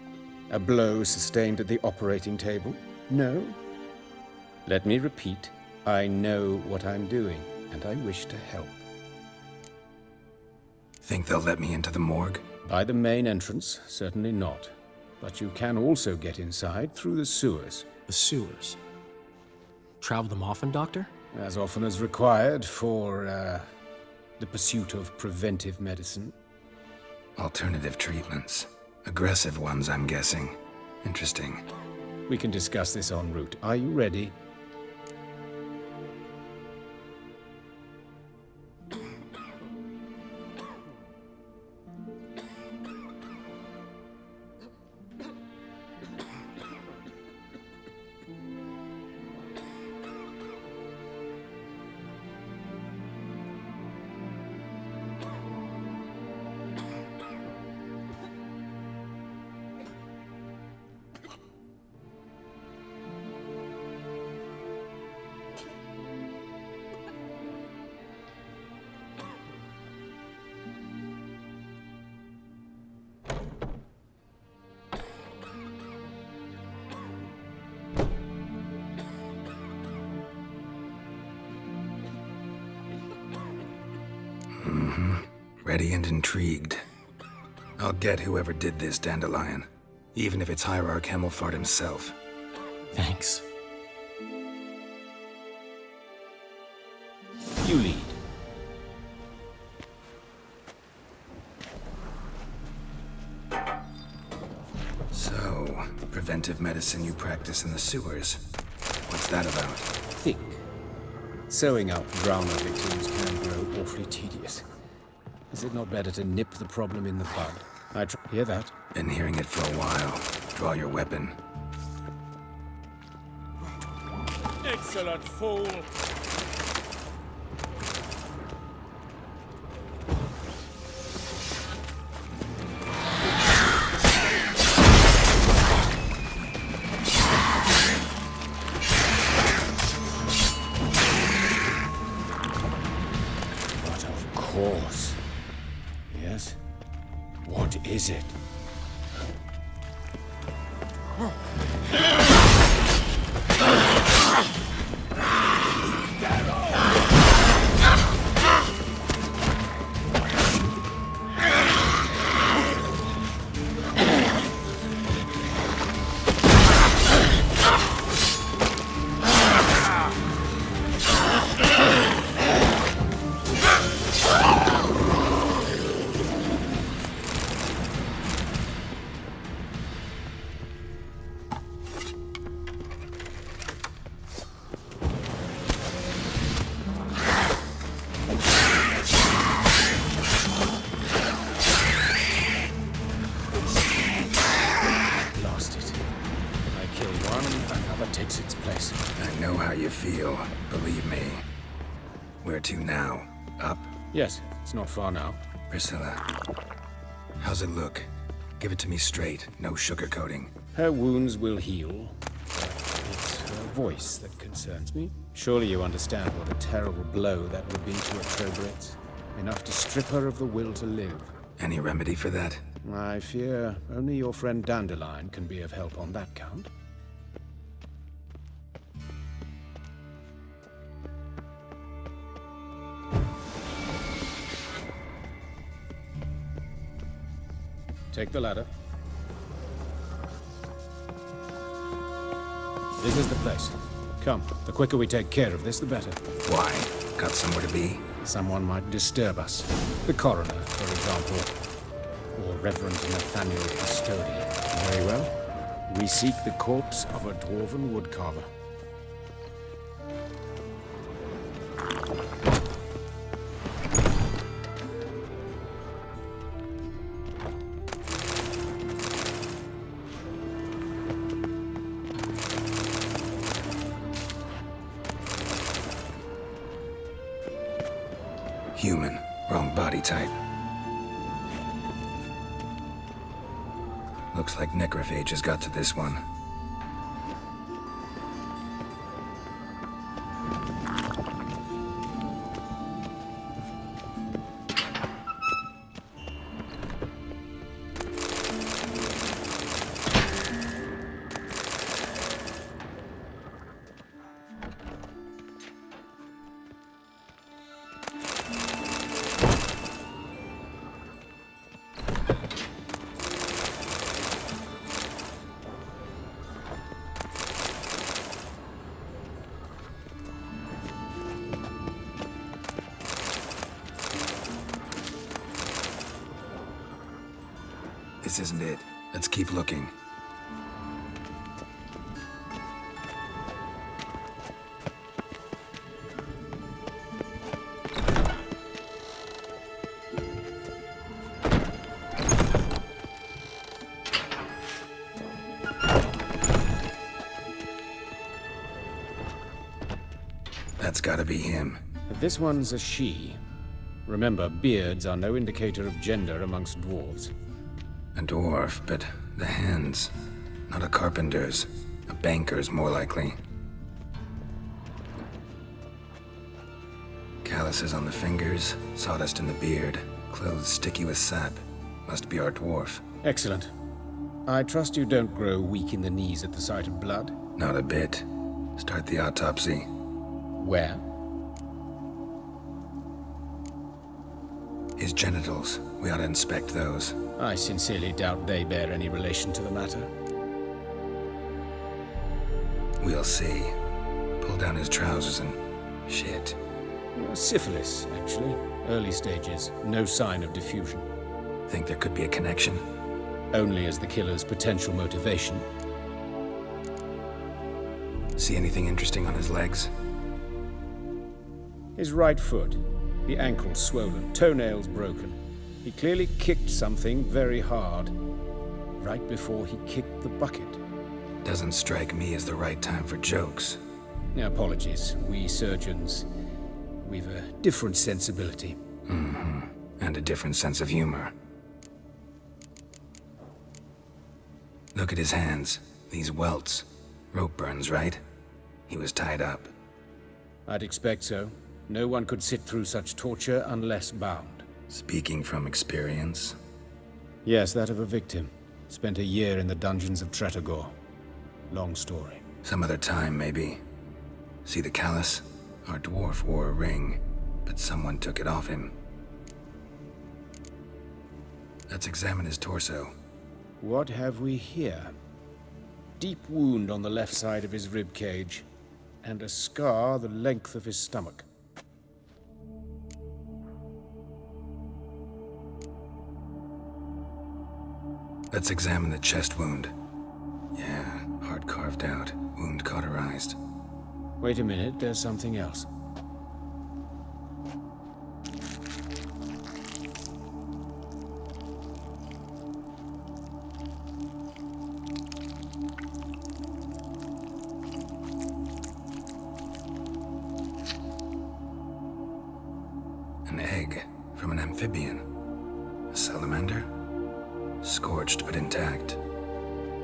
A blow sustained at the operating table? No? Let me repeat. I know what I'm doing, and I wish to help. Think they'll let me into the morgue? By the main entrance, certainly not. But you can also get inside through the sewers. The sewers? Travel them often, Doctor? As often as required for, the pursuit of preventive medicine. Alternative treatments. Aggressive ones, I'm guessing. Interesting. We can discuss this en route. Are you ready? Ready and intrigued. I'll get whoever did this, Dandelion. Even if it's Hierarch Hemmelfart himself. Thanks. You lead. So, preventive medicine you practice in the sewers. What's that about? Think. Sewing up drowner victims can grow awfully tedious. Is it not better to nip the problem in the bud? Hear that? Been hearing it for a while. Draw your weapon. Excellent fool! But of course. Yes? What is it? Takes its place. I know how you feel. Believe me. Where to now? Up? Yes, it's not far now. Priscilla, how's it look? Give it to me straight, no sugarcoating. Her wounds will heal. It's her voice that concerns me. Surely you understand what a terrible blow that would be to a Trobritz. Enough to strip her of the will to live. Any remedy for that? I fear only your friend Dandelion can be of help on that count. Take the ladder. This is the place. Come, the quicker we take care of this, the better. Why? Got somewhere to be? Someone might disturb us. The coroner, for example. Or Reverend Nathaniel Custodian. Very well. We seek the corpse of a dwarven woodcarver. Human. Wrong body type. Looks like necrophages got to this one. This isn't it. Let's keep looking. That's gotta be him. This one's a she. Remember, beards are no indicator of gender amongst dwarves. A dwarf, but the hands. Not a carpenter's. A banker's, more likely. Calluses on the fingers, sawdust in the beard, clothes sticky with sap. Must be our dwarf. Excellent. I trust you don't grow weak in the knees at the sight of blood? Not a bit. Start the autopsy. Where? His genitals. We ought to inspect those. I sincerely doubt they bear any relation to the matter. We'll see. Pull down his trousers and... shit. Syphilis, actually. Early stages. No sign of diffusion. Think there could be a connection? Only as the killer's potential motivation. See anything interesting on his legs? His right foot. The ankle swollen, toenails broken. He clearly kicked something very hard, right before he kicked the bucket. Doesn't strike me as the right time for jokes. Apologies. We surgeons, we've a different sensibility. Mm-hmm. And a different sense of humor. Look at his hands. These welts. Rope burns, right? He was tied up. I'd expect so. No one could sit through such torture unless bound. Speaking from experience? Yes, that of a victim. Spent a year in the dungeons of Tretogor. Long story. Some other time, maybe. See the callus? Our dwarf wore a ring, but someone took it off him. Let's examine his torso. What have we here? Deep wound on the left side of his rib cage, and a scar the length of his stomach. Let's examine the chest wound. Yeah, heart carved out, wound cauterized. Wait a minute, there's something else. An egg from an amphibian. A salamander? Scorched but intact.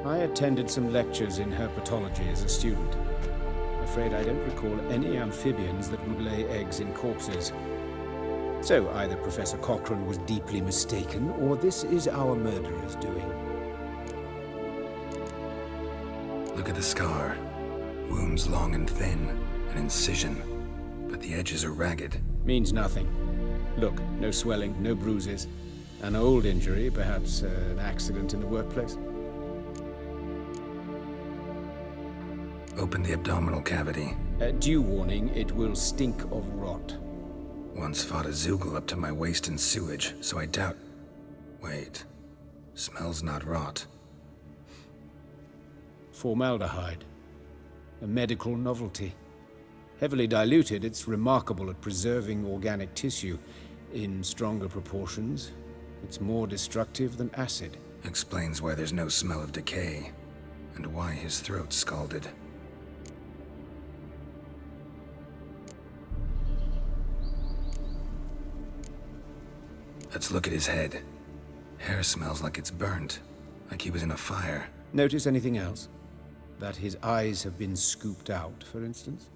I attended some lectures in herpetology as a student. Afraid I don't recall any amphibians that would lay eggs in corpses. So either Professor Cochrane was deeply mistaken, or this is our murderer's doing. Look at the scar. Wounds long and thin, an incision. But the edges are ragged. Means nothing. Look, no swelling, no bruises. An old injury, perhaps an accident in the workplace. Open the abdominal cavity. Due warning, it will stink of rot. Once fought a Zoogle up to my waist in sewage, so I doubt... Wait. Smells not rot. Formaldehyde. A medical novelty. Heavily diluted, it's remarkable at preserving organic tissue. In stronger proportions, it's more destructive than acid. Explains why there's no smell of decay, and why his throat's scalded. Let's look at his head. Hair smells like it's burnt, like he was in a fire. Notice anything else? That his eyes have been scooped out, for instance?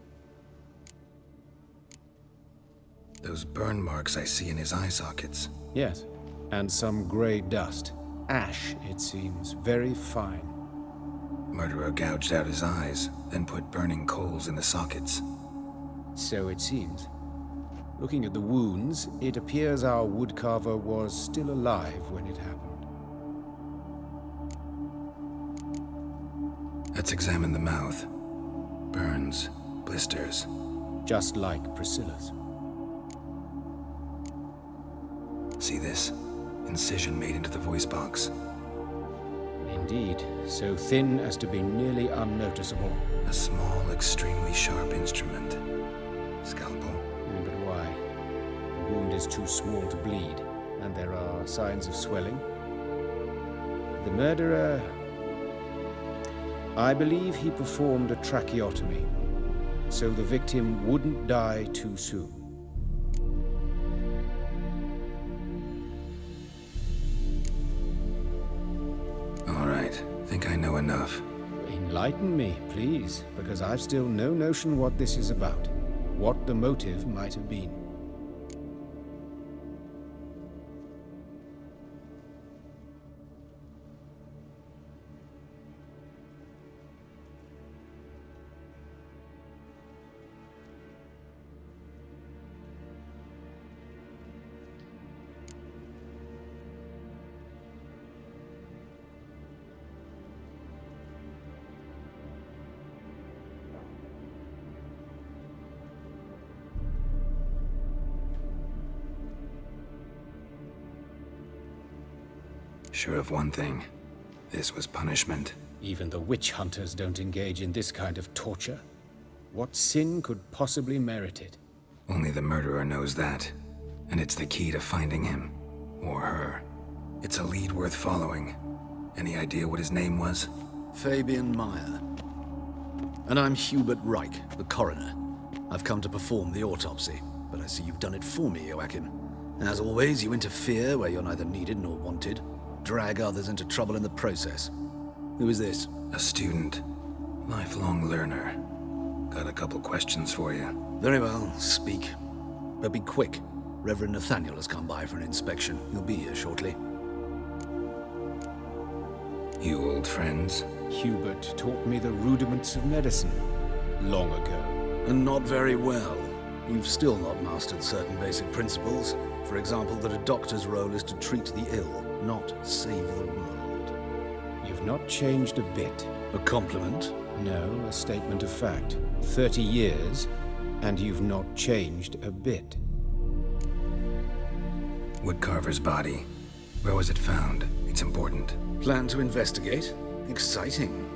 Those burn marks I see in his eye sockets. Yes, and some grey dust. Ash, it seems, very fine. Murderer gouged out his eyes, then put burning coals in the sockets. So it seems. Looking at the wounds, it appears our woodcarver was still alive when it happened. Let's examine the mouth. Burns, blisters. Just like Priscilla's. See this? Incision made into the voice box. Indeed, so thin as to be nearly unnoticeable. A small, extremely sharp instrument. Scalpel. But why? The wound is too small to bleed, and there are signs of swelling. The murderer... I believe he performed a tracheotomy, so the victim wouldn't die too soon. All right, think I know enough. Enlighten me, please, because I've still no notion what this is about, what the motive might have been. Sure of one thing. This was punishment. Even the witch hunters don't engage in this kind of torture. What sin could possibly merit it? Only the murderer knows that. And it's the key to finding him. Or her. It's a lead worth following. Any idea what his name was? Fabian Meyer. And I'm Hubert Reich, the coroner. I've come to perform the autopsy, but I see you've done it for me, Joachim. As always, you interfere where you're neither needed nor wanted. Drag others into trouble in the process. Who is this? A student. Lifelong learner. Got a couple questions for you. Very well, speak. But be quick. Reverend Nathaniel has come by for an inspection. He'll be here shortly. You old friends? Hubert taught me the rudiments of medicine long ago. And not very well. You've still not mastered certain basic principles. For example, that a doctor's role is to treat the ill, not save the world. You've not changed a bit. A compliment? No, a statement of fact. 30 years, and you've not changed a bit. Woodcarver's body. Where was it found? It's important. Plan to investigate? Exciting.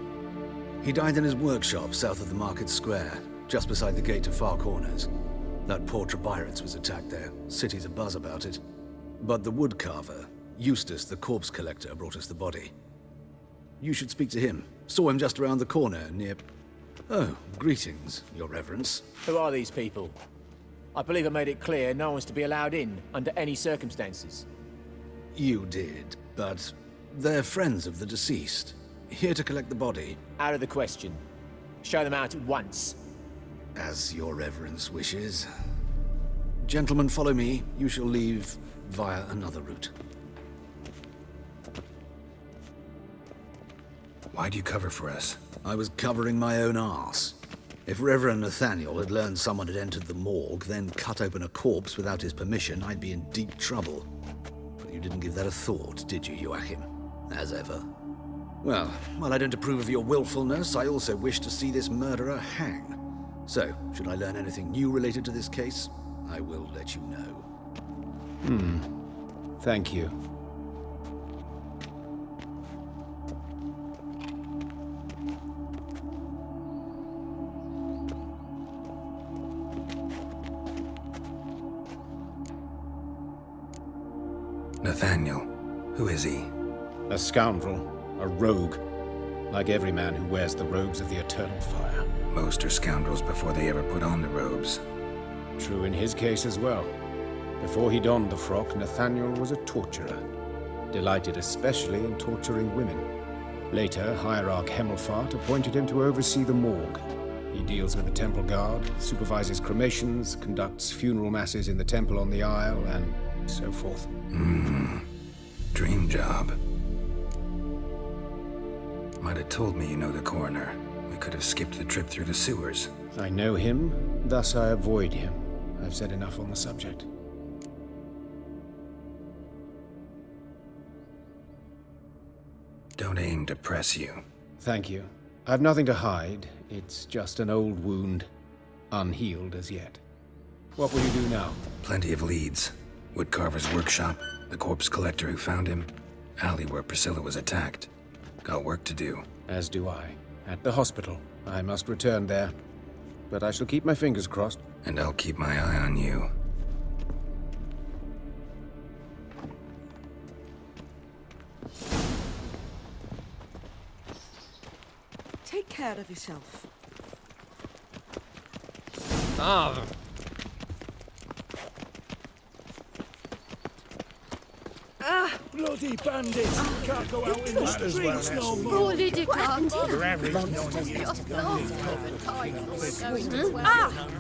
He died in his workshop south of the market square, just beside the gate to Far Corners. That poor Trebyritz was attacked there. City's abuzz about it. But the woodcarver, Eustace the corpse collector, brought us the body. You should speak to him. Saw him just around the corner near... Oh, greetings, Your Reverence. Who are these people? I believe I made it clear no one's to be allowed in under any circumstances. You did, but they're friends of the deceased. Here to collect the body. Out of the question. Show them out at once. As Your Reverence wishes. Gentlemen, follow me. You shall leave via another route. Why'd you cover for us? I was covering my own arse. If Reverend Nathaniel had learned someone had entered the morgue, then cut open a corpse without his permission, I'd be in deep trouble. But you didn't give that a thought, did you, Joachim? As ever. Well, while I don't approve of your willfulness, I also wish to see this murderer hang. So, should I learn anything new related to this case, I will let you know. Thank you. Nathaniel. Who is he? A scoundrel. A rogue. Like every man who wears the robes of the Eternal Fire. Most are scoundrels before they ever put on the robes. True in his case as well. Before he donned the frock, Nathaniel was a torturer, delighted especially in torturing women. Later, Hierarch Hemelfart appointed him to oversee the morgue. He deals with the temple guard, supervises cremations, conducts funeral masses in the temple on the Isle, and so forth. Dream job. Might have told me you know the coroner. We could have skipped the trip through the sewers. I know him, thus I avoid him. I've said enough on the subject. Don't aim to press you. Thank you. I've nothing to hide. It's just an old wound, unhealed as yet. What will you do now? Plenty of leads. Woodcarver's workshop, the corpse collector who found him, alley where Priscilla was attacked. Got work to do. As do I. At the hospital. I must return there. But I shall keep my fingers crossed. And I'll keep my eye on you. Take care of yourself. Ah. Bloody bandits! Can't go out in the streets no more! Poorly declined. No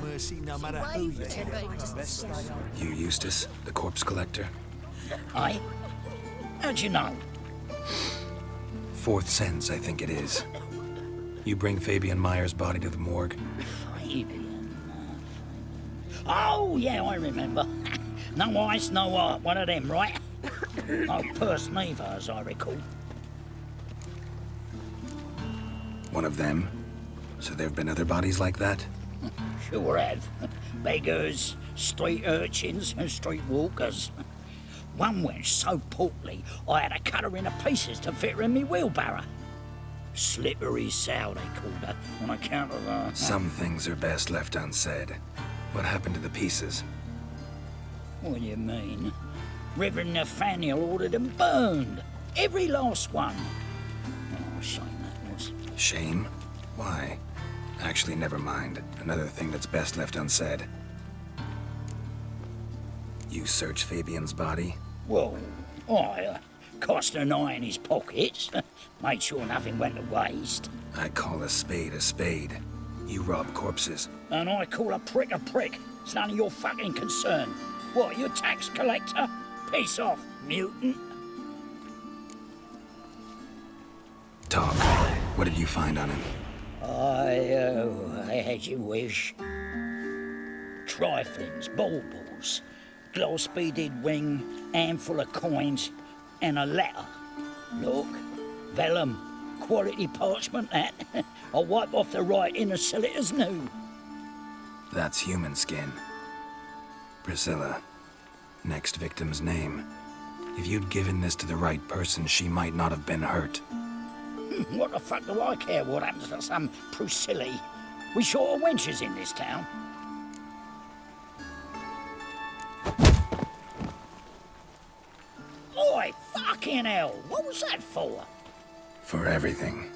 mercy, no matter who you You, Eustace, the corpse collector? Aye. How'd you know? Fourth sense, I think it is. You bring Fabian Meyer's body to the morgue? Fabian. Oh, yeah, I remember. No eyes, no heart. One of them, right? Oh, purse neither, as I recall. One of them? So there've been other bodies like that? Sure have. Beggars, street urchins, and street walkers. One went so portly, I had to cut her into pieces to fit her in me wheelbarrow. Slippery sow, they called her, on account of her. Some things are best left unsaid. What happened to the pieces? What do you mean? Reverend Nathaniel ordered them burned. Every last one. Oh, shame that was. Shame? Why? Actually, never mind. Another thing that's best left unsaid. You searched Fabian's body? Well, I cast an eye in his pockets. Made sure nothing went to waste. I call a spade a spade. You rob corpses. And I call a prick a prick. It's none of your fucking concern. What, you tax collector? Peace off, mutant. Talk. What did you find on him? As you wish. Triflings, baubles, glass-beaded ring, handful of coins, and a letter. Look, vellum, quality parchment, that. I'll wipe off the writing and sell it as new. That's human skin. Priscilla. Next victim's name. If you'd given this to the right person, she might not have been hurt. What the fuck do I care what happens to some Priscilla? We short of wenches in this town. Oi, fucking hell! What was that for? For everything.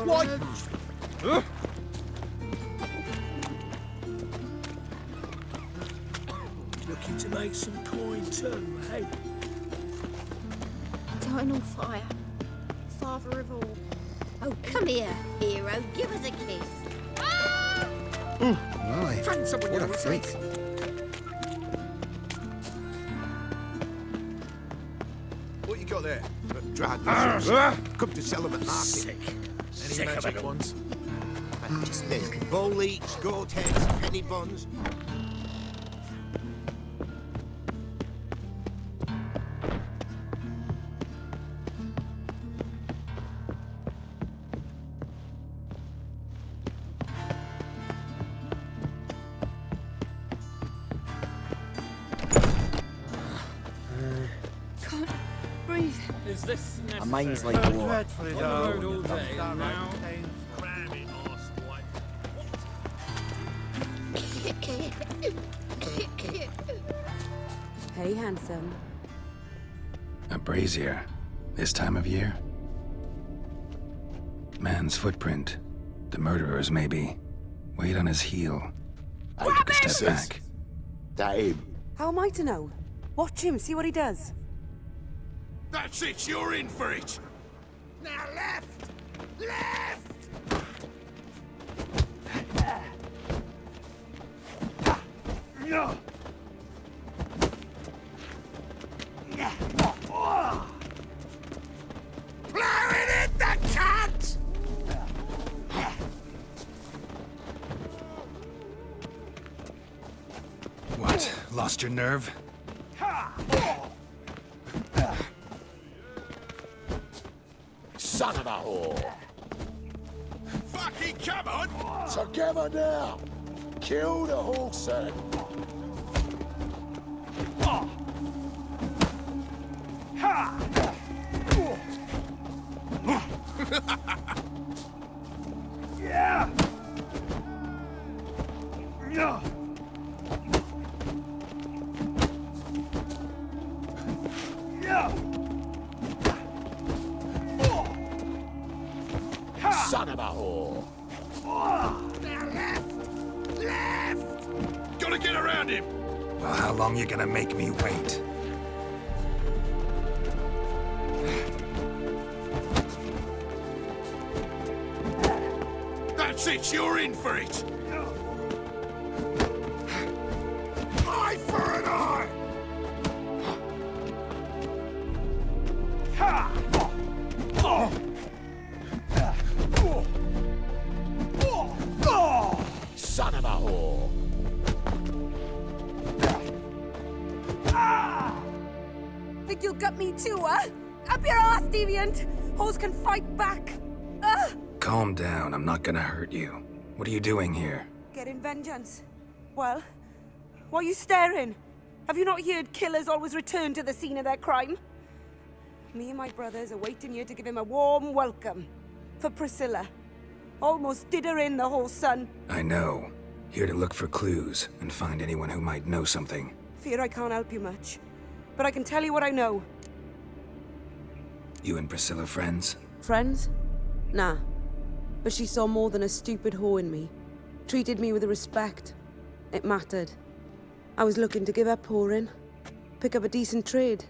What? Looking to make some coin too, eh? Eternal fire. Father of all. Oh, come here, hero. Give us a kiss. Right. What a freak. What you got there? Drag come to sell them at market. Sick. Any magic ones? Just this. Bowl leeks, goat heads, penny buns. Can't breathe. Is this A mine's like war. On the road all day now. Hey, handsome. A brazier. This time of year? Man's footprint. The murderer's maybe. Weight on his heel. I took a step back. That him? How am I to know? Watch him, see what he does. That's it, you're in for it! Now left! Left! No! Plowing in the cunt! What? Lost your nerve? Son of a whore! Fucking come on! Together now! Kill the horse then! Yeah! No! Son of a whore! Now left! Left! Gotta get around him! Well, how long you gonna make me wait? That's it, you're in for it! Eye for an eye! Son of a whore! Think you'll gut me too, huh? Up your ass, deviant! Hoes can fight back! Calm down, I'm not gonna hurt you. What are you doing here? Getting vengeance. Well, why are you staring? Have you not heard killers always return to the scene of their crime? Me and my brothers are waiting here to give him a warm welcome. For Priscilla. Almost did her in, the whole son. I know. Here to look for clues and find anyone who might know something. Fear I can't help you much. But I can tell you what I know. You and Priscilla friends? Friends? Nah. But she saw more than a stupid whore in me. Treated me with respect. It mattered. I was looking to give up whoring. Pick up a decent trade.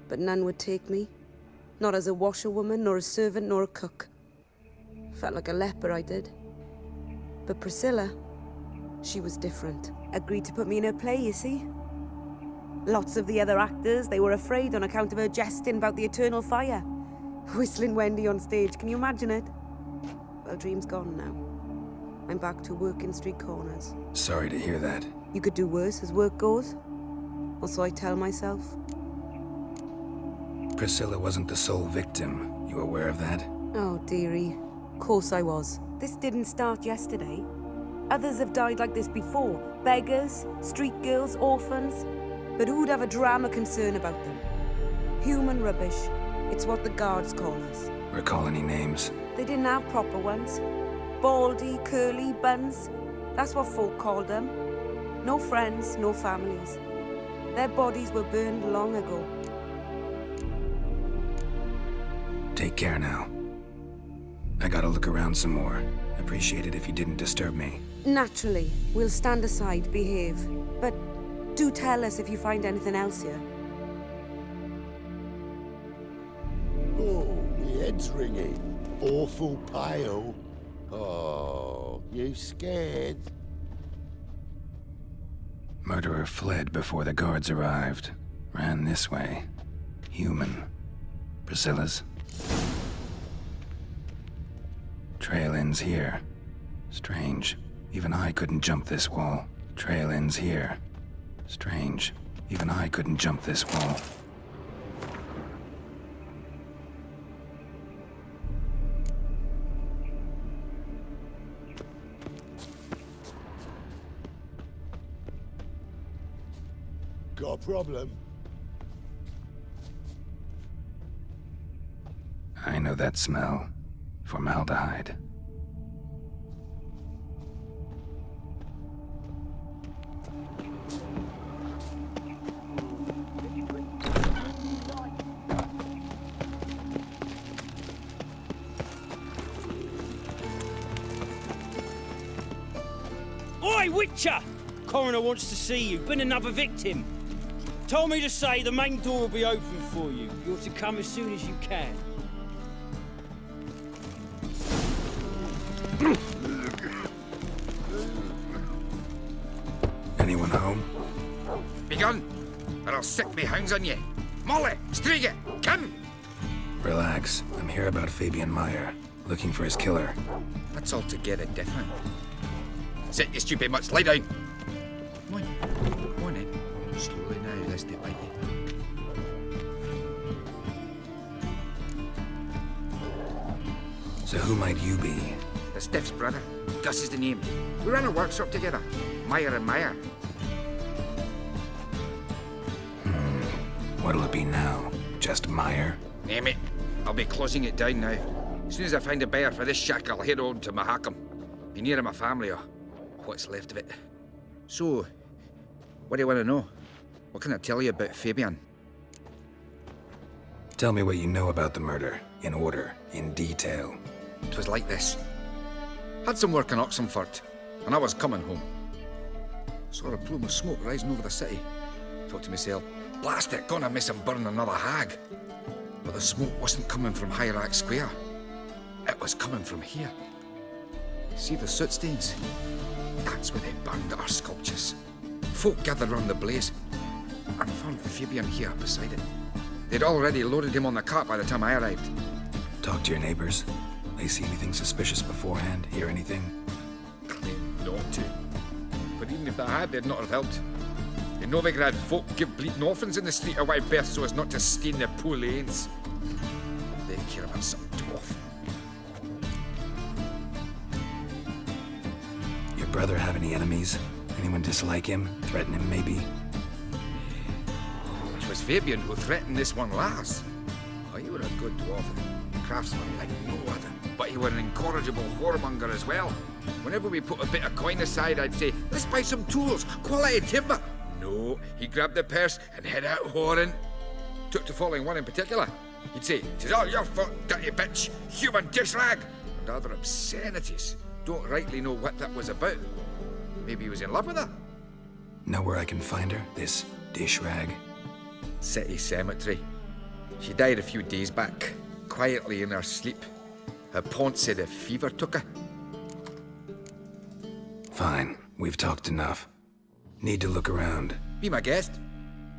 But none would take me. Not as a washerwoman, nor a servant, nor a cook. Felt like a leper, I did. But Priscilla, she was different. Agreed to put me in her play, you see? Lots of the other actors, they were afraid on account of her jesting about the eternal fire. Whistling Wendy on stage, can you imagine it? Well, dream's gone now. I'm back to working street corners. Sorry to hear that. You could do worse as work goes. Or so I tell myself. Priscilla wasn't the sole victim. You aware of that? Oh, dearie. Of course I was. This didn't start yesterday. Others have died like this before. Beggars, street girls, orphans. But who'd have a drama concern about them? Human rubbish. It's what the guards call us. Recall any names? They didn't have proper ones. Baldy, curly, buns. That's what folk called them. No friends, no families. Their bodies were burned long ago. Take care now. I gotta look around some more. Appreciate it if you didn't disturb me. Naturally, we'll stand aside, behave. But do tell us if you find anything else here. Oh, my head's ringing. Awful pale. Oh, you scared? Murderer fled before the guards arrived. Ran this way. Human. Priscilla's. Trail ends here. Strange. Even I couldn't jump this wall. Trail ends here. Strange. Even I couldn't jump this wall. Got a problem? I know that smell. Formaldehyde. Oi, Witcher! Coroner wants to see you. Been another victim. Told me to say the main door will be open for you. You're to come as soon as you can. Anyone home? Begone, or I'll set me hounds on you. Molly, Striga, come! Relax. I'm here about Fabian Meyer, looking for his killer. That's altogether different. Sit, you stupid mutts, lie down. Come on, come on in. Slowly now, lest they bite you. So who might you be? The Stiff's brother. Gus is the name. We ran a workshop together. Meyer and Meyer. What'll it be now? Just Meyer? Name it. I'll be closing it down now. As soon as I find a buyer for this shack, I'll head on to Mahakam. Be near my family, or what's left of it. So, what do you want to know? What can I tell you about Fabian? Tell me what you know about the murder, in order, in detail. It was like this. Had some work in Oxenfurt, and I was coming home. Saw a plume of smoke rising over the city. Thought to myself, blast it, gonna miss him burn another hag. But the smoke wasn't coming from Hyrax Square. It was coming from here. See the soot stains? That's where they burned our sculptures. Folk gathered round the blaze, and found Fabian here beside it. They'd already loaded him on the cart by the time I arrived. Talk to your neighbors. They see anything suspicious beforehand? Hear anything? Claim not to. But even if they had, they'd not have helped. In Novigrad, folk give bleeding orphans in the street a wide berth so as not to stain their poor lanes. They care about some dwarf. Your brother have any enemies? Anyone dislike him? Threaten him, maybe? It was Fabian who threatened this one last. Oh, he were a good dwarf. Craftsman like no other. But he were an incorrigible whoremonger as well. Whenever we put a bit of coin aside, I'd say, let's buy some tools, quality timber. No, he grabbed the purse and head out whoring. Took to following one in particular. He'd say, "'Tis all your fault, dirty bitch, human dish rag," and other obscenities. Don't rightly know what that was about. Maybe he was in love with her. Know where I can find her, this dish rag? City cemetery. She died a few days back, quietly in her sleep. Her pont said a fever took her. Fine, we've talked enough. Need to look around. Be my guest.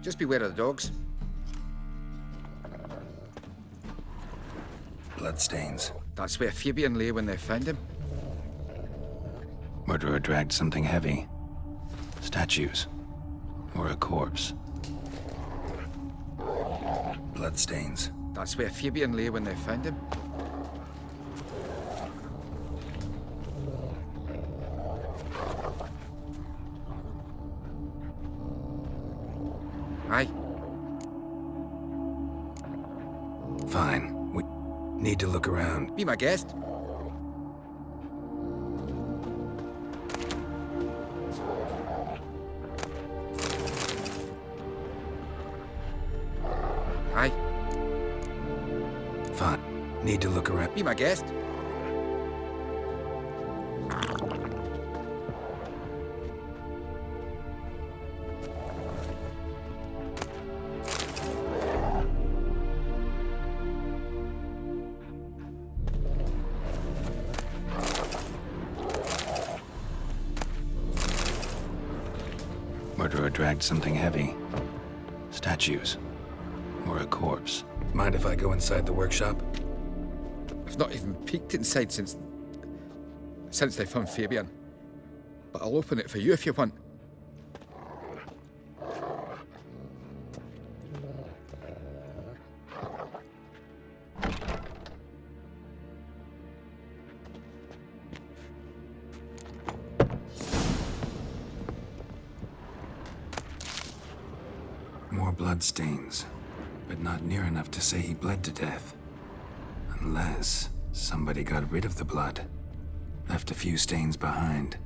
Just beware of the dogs. Bloodstains. That's where Fabian lay when they found him. Murderer dragged something heavy. Statues. Or a corpse. Bloodstains. That's where Fabian lay when they found him. Aye. Fine. We need to look around. Be my guest. Aye. Fine. Need to look around. Be my guest. Murderer dragged something heavy. Statues. Or a corpse. Mind if I go inside the workshop? I've not even peeked inside since they found Fabian. But I'll open it for you if you want. More bloodstains, but not near enough to say he bled to death. Unless somebody got rid of the blood. Left a few stains behind.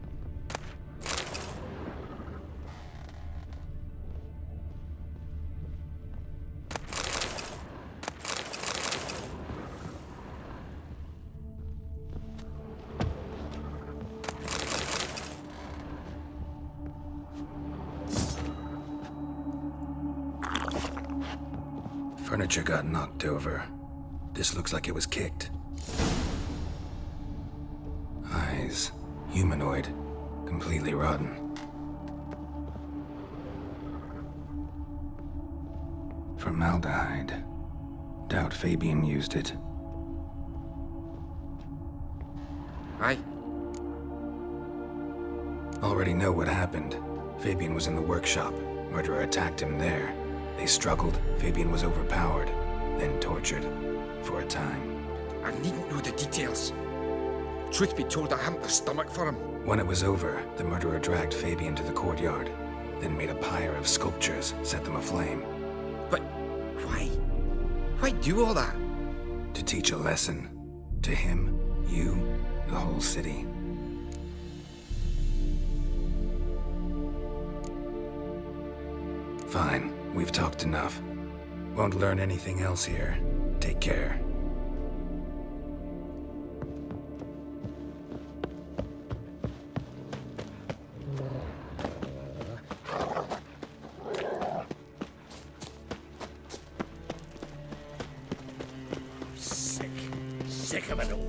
Furniture got knocked over. This looks like it was kicked. Eyes. Humanoid. Completely rotten. Formaldehyde. Doubt Fabian used it. Aye. Already know what happened. Fabian was in the workshop. Murderer attacked him there. They struggled. Fabian was overpowered, then tortured. For a time. I needn't know the details. Truth be told, I haven't the stomach for him. When it was over, the murderer dragged Fabian to the courtyard, then made a pyre of sculptures, set them aflame. But why? Why do all that? To teach a lesson. To him, you, the whole city. Fine, we've talked enough. Won't learn anything else here. Take care. Sick of it all.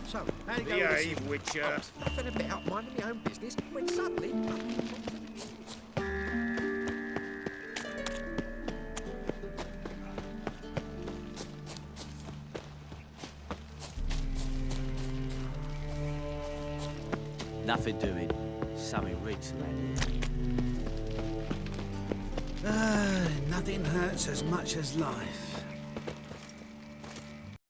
So, how do you go Behave, with Witcher. I was flipping a bit out minding my own business when suddenly... Nothing doing. Something reeks around here. Nothing hurts as much as life.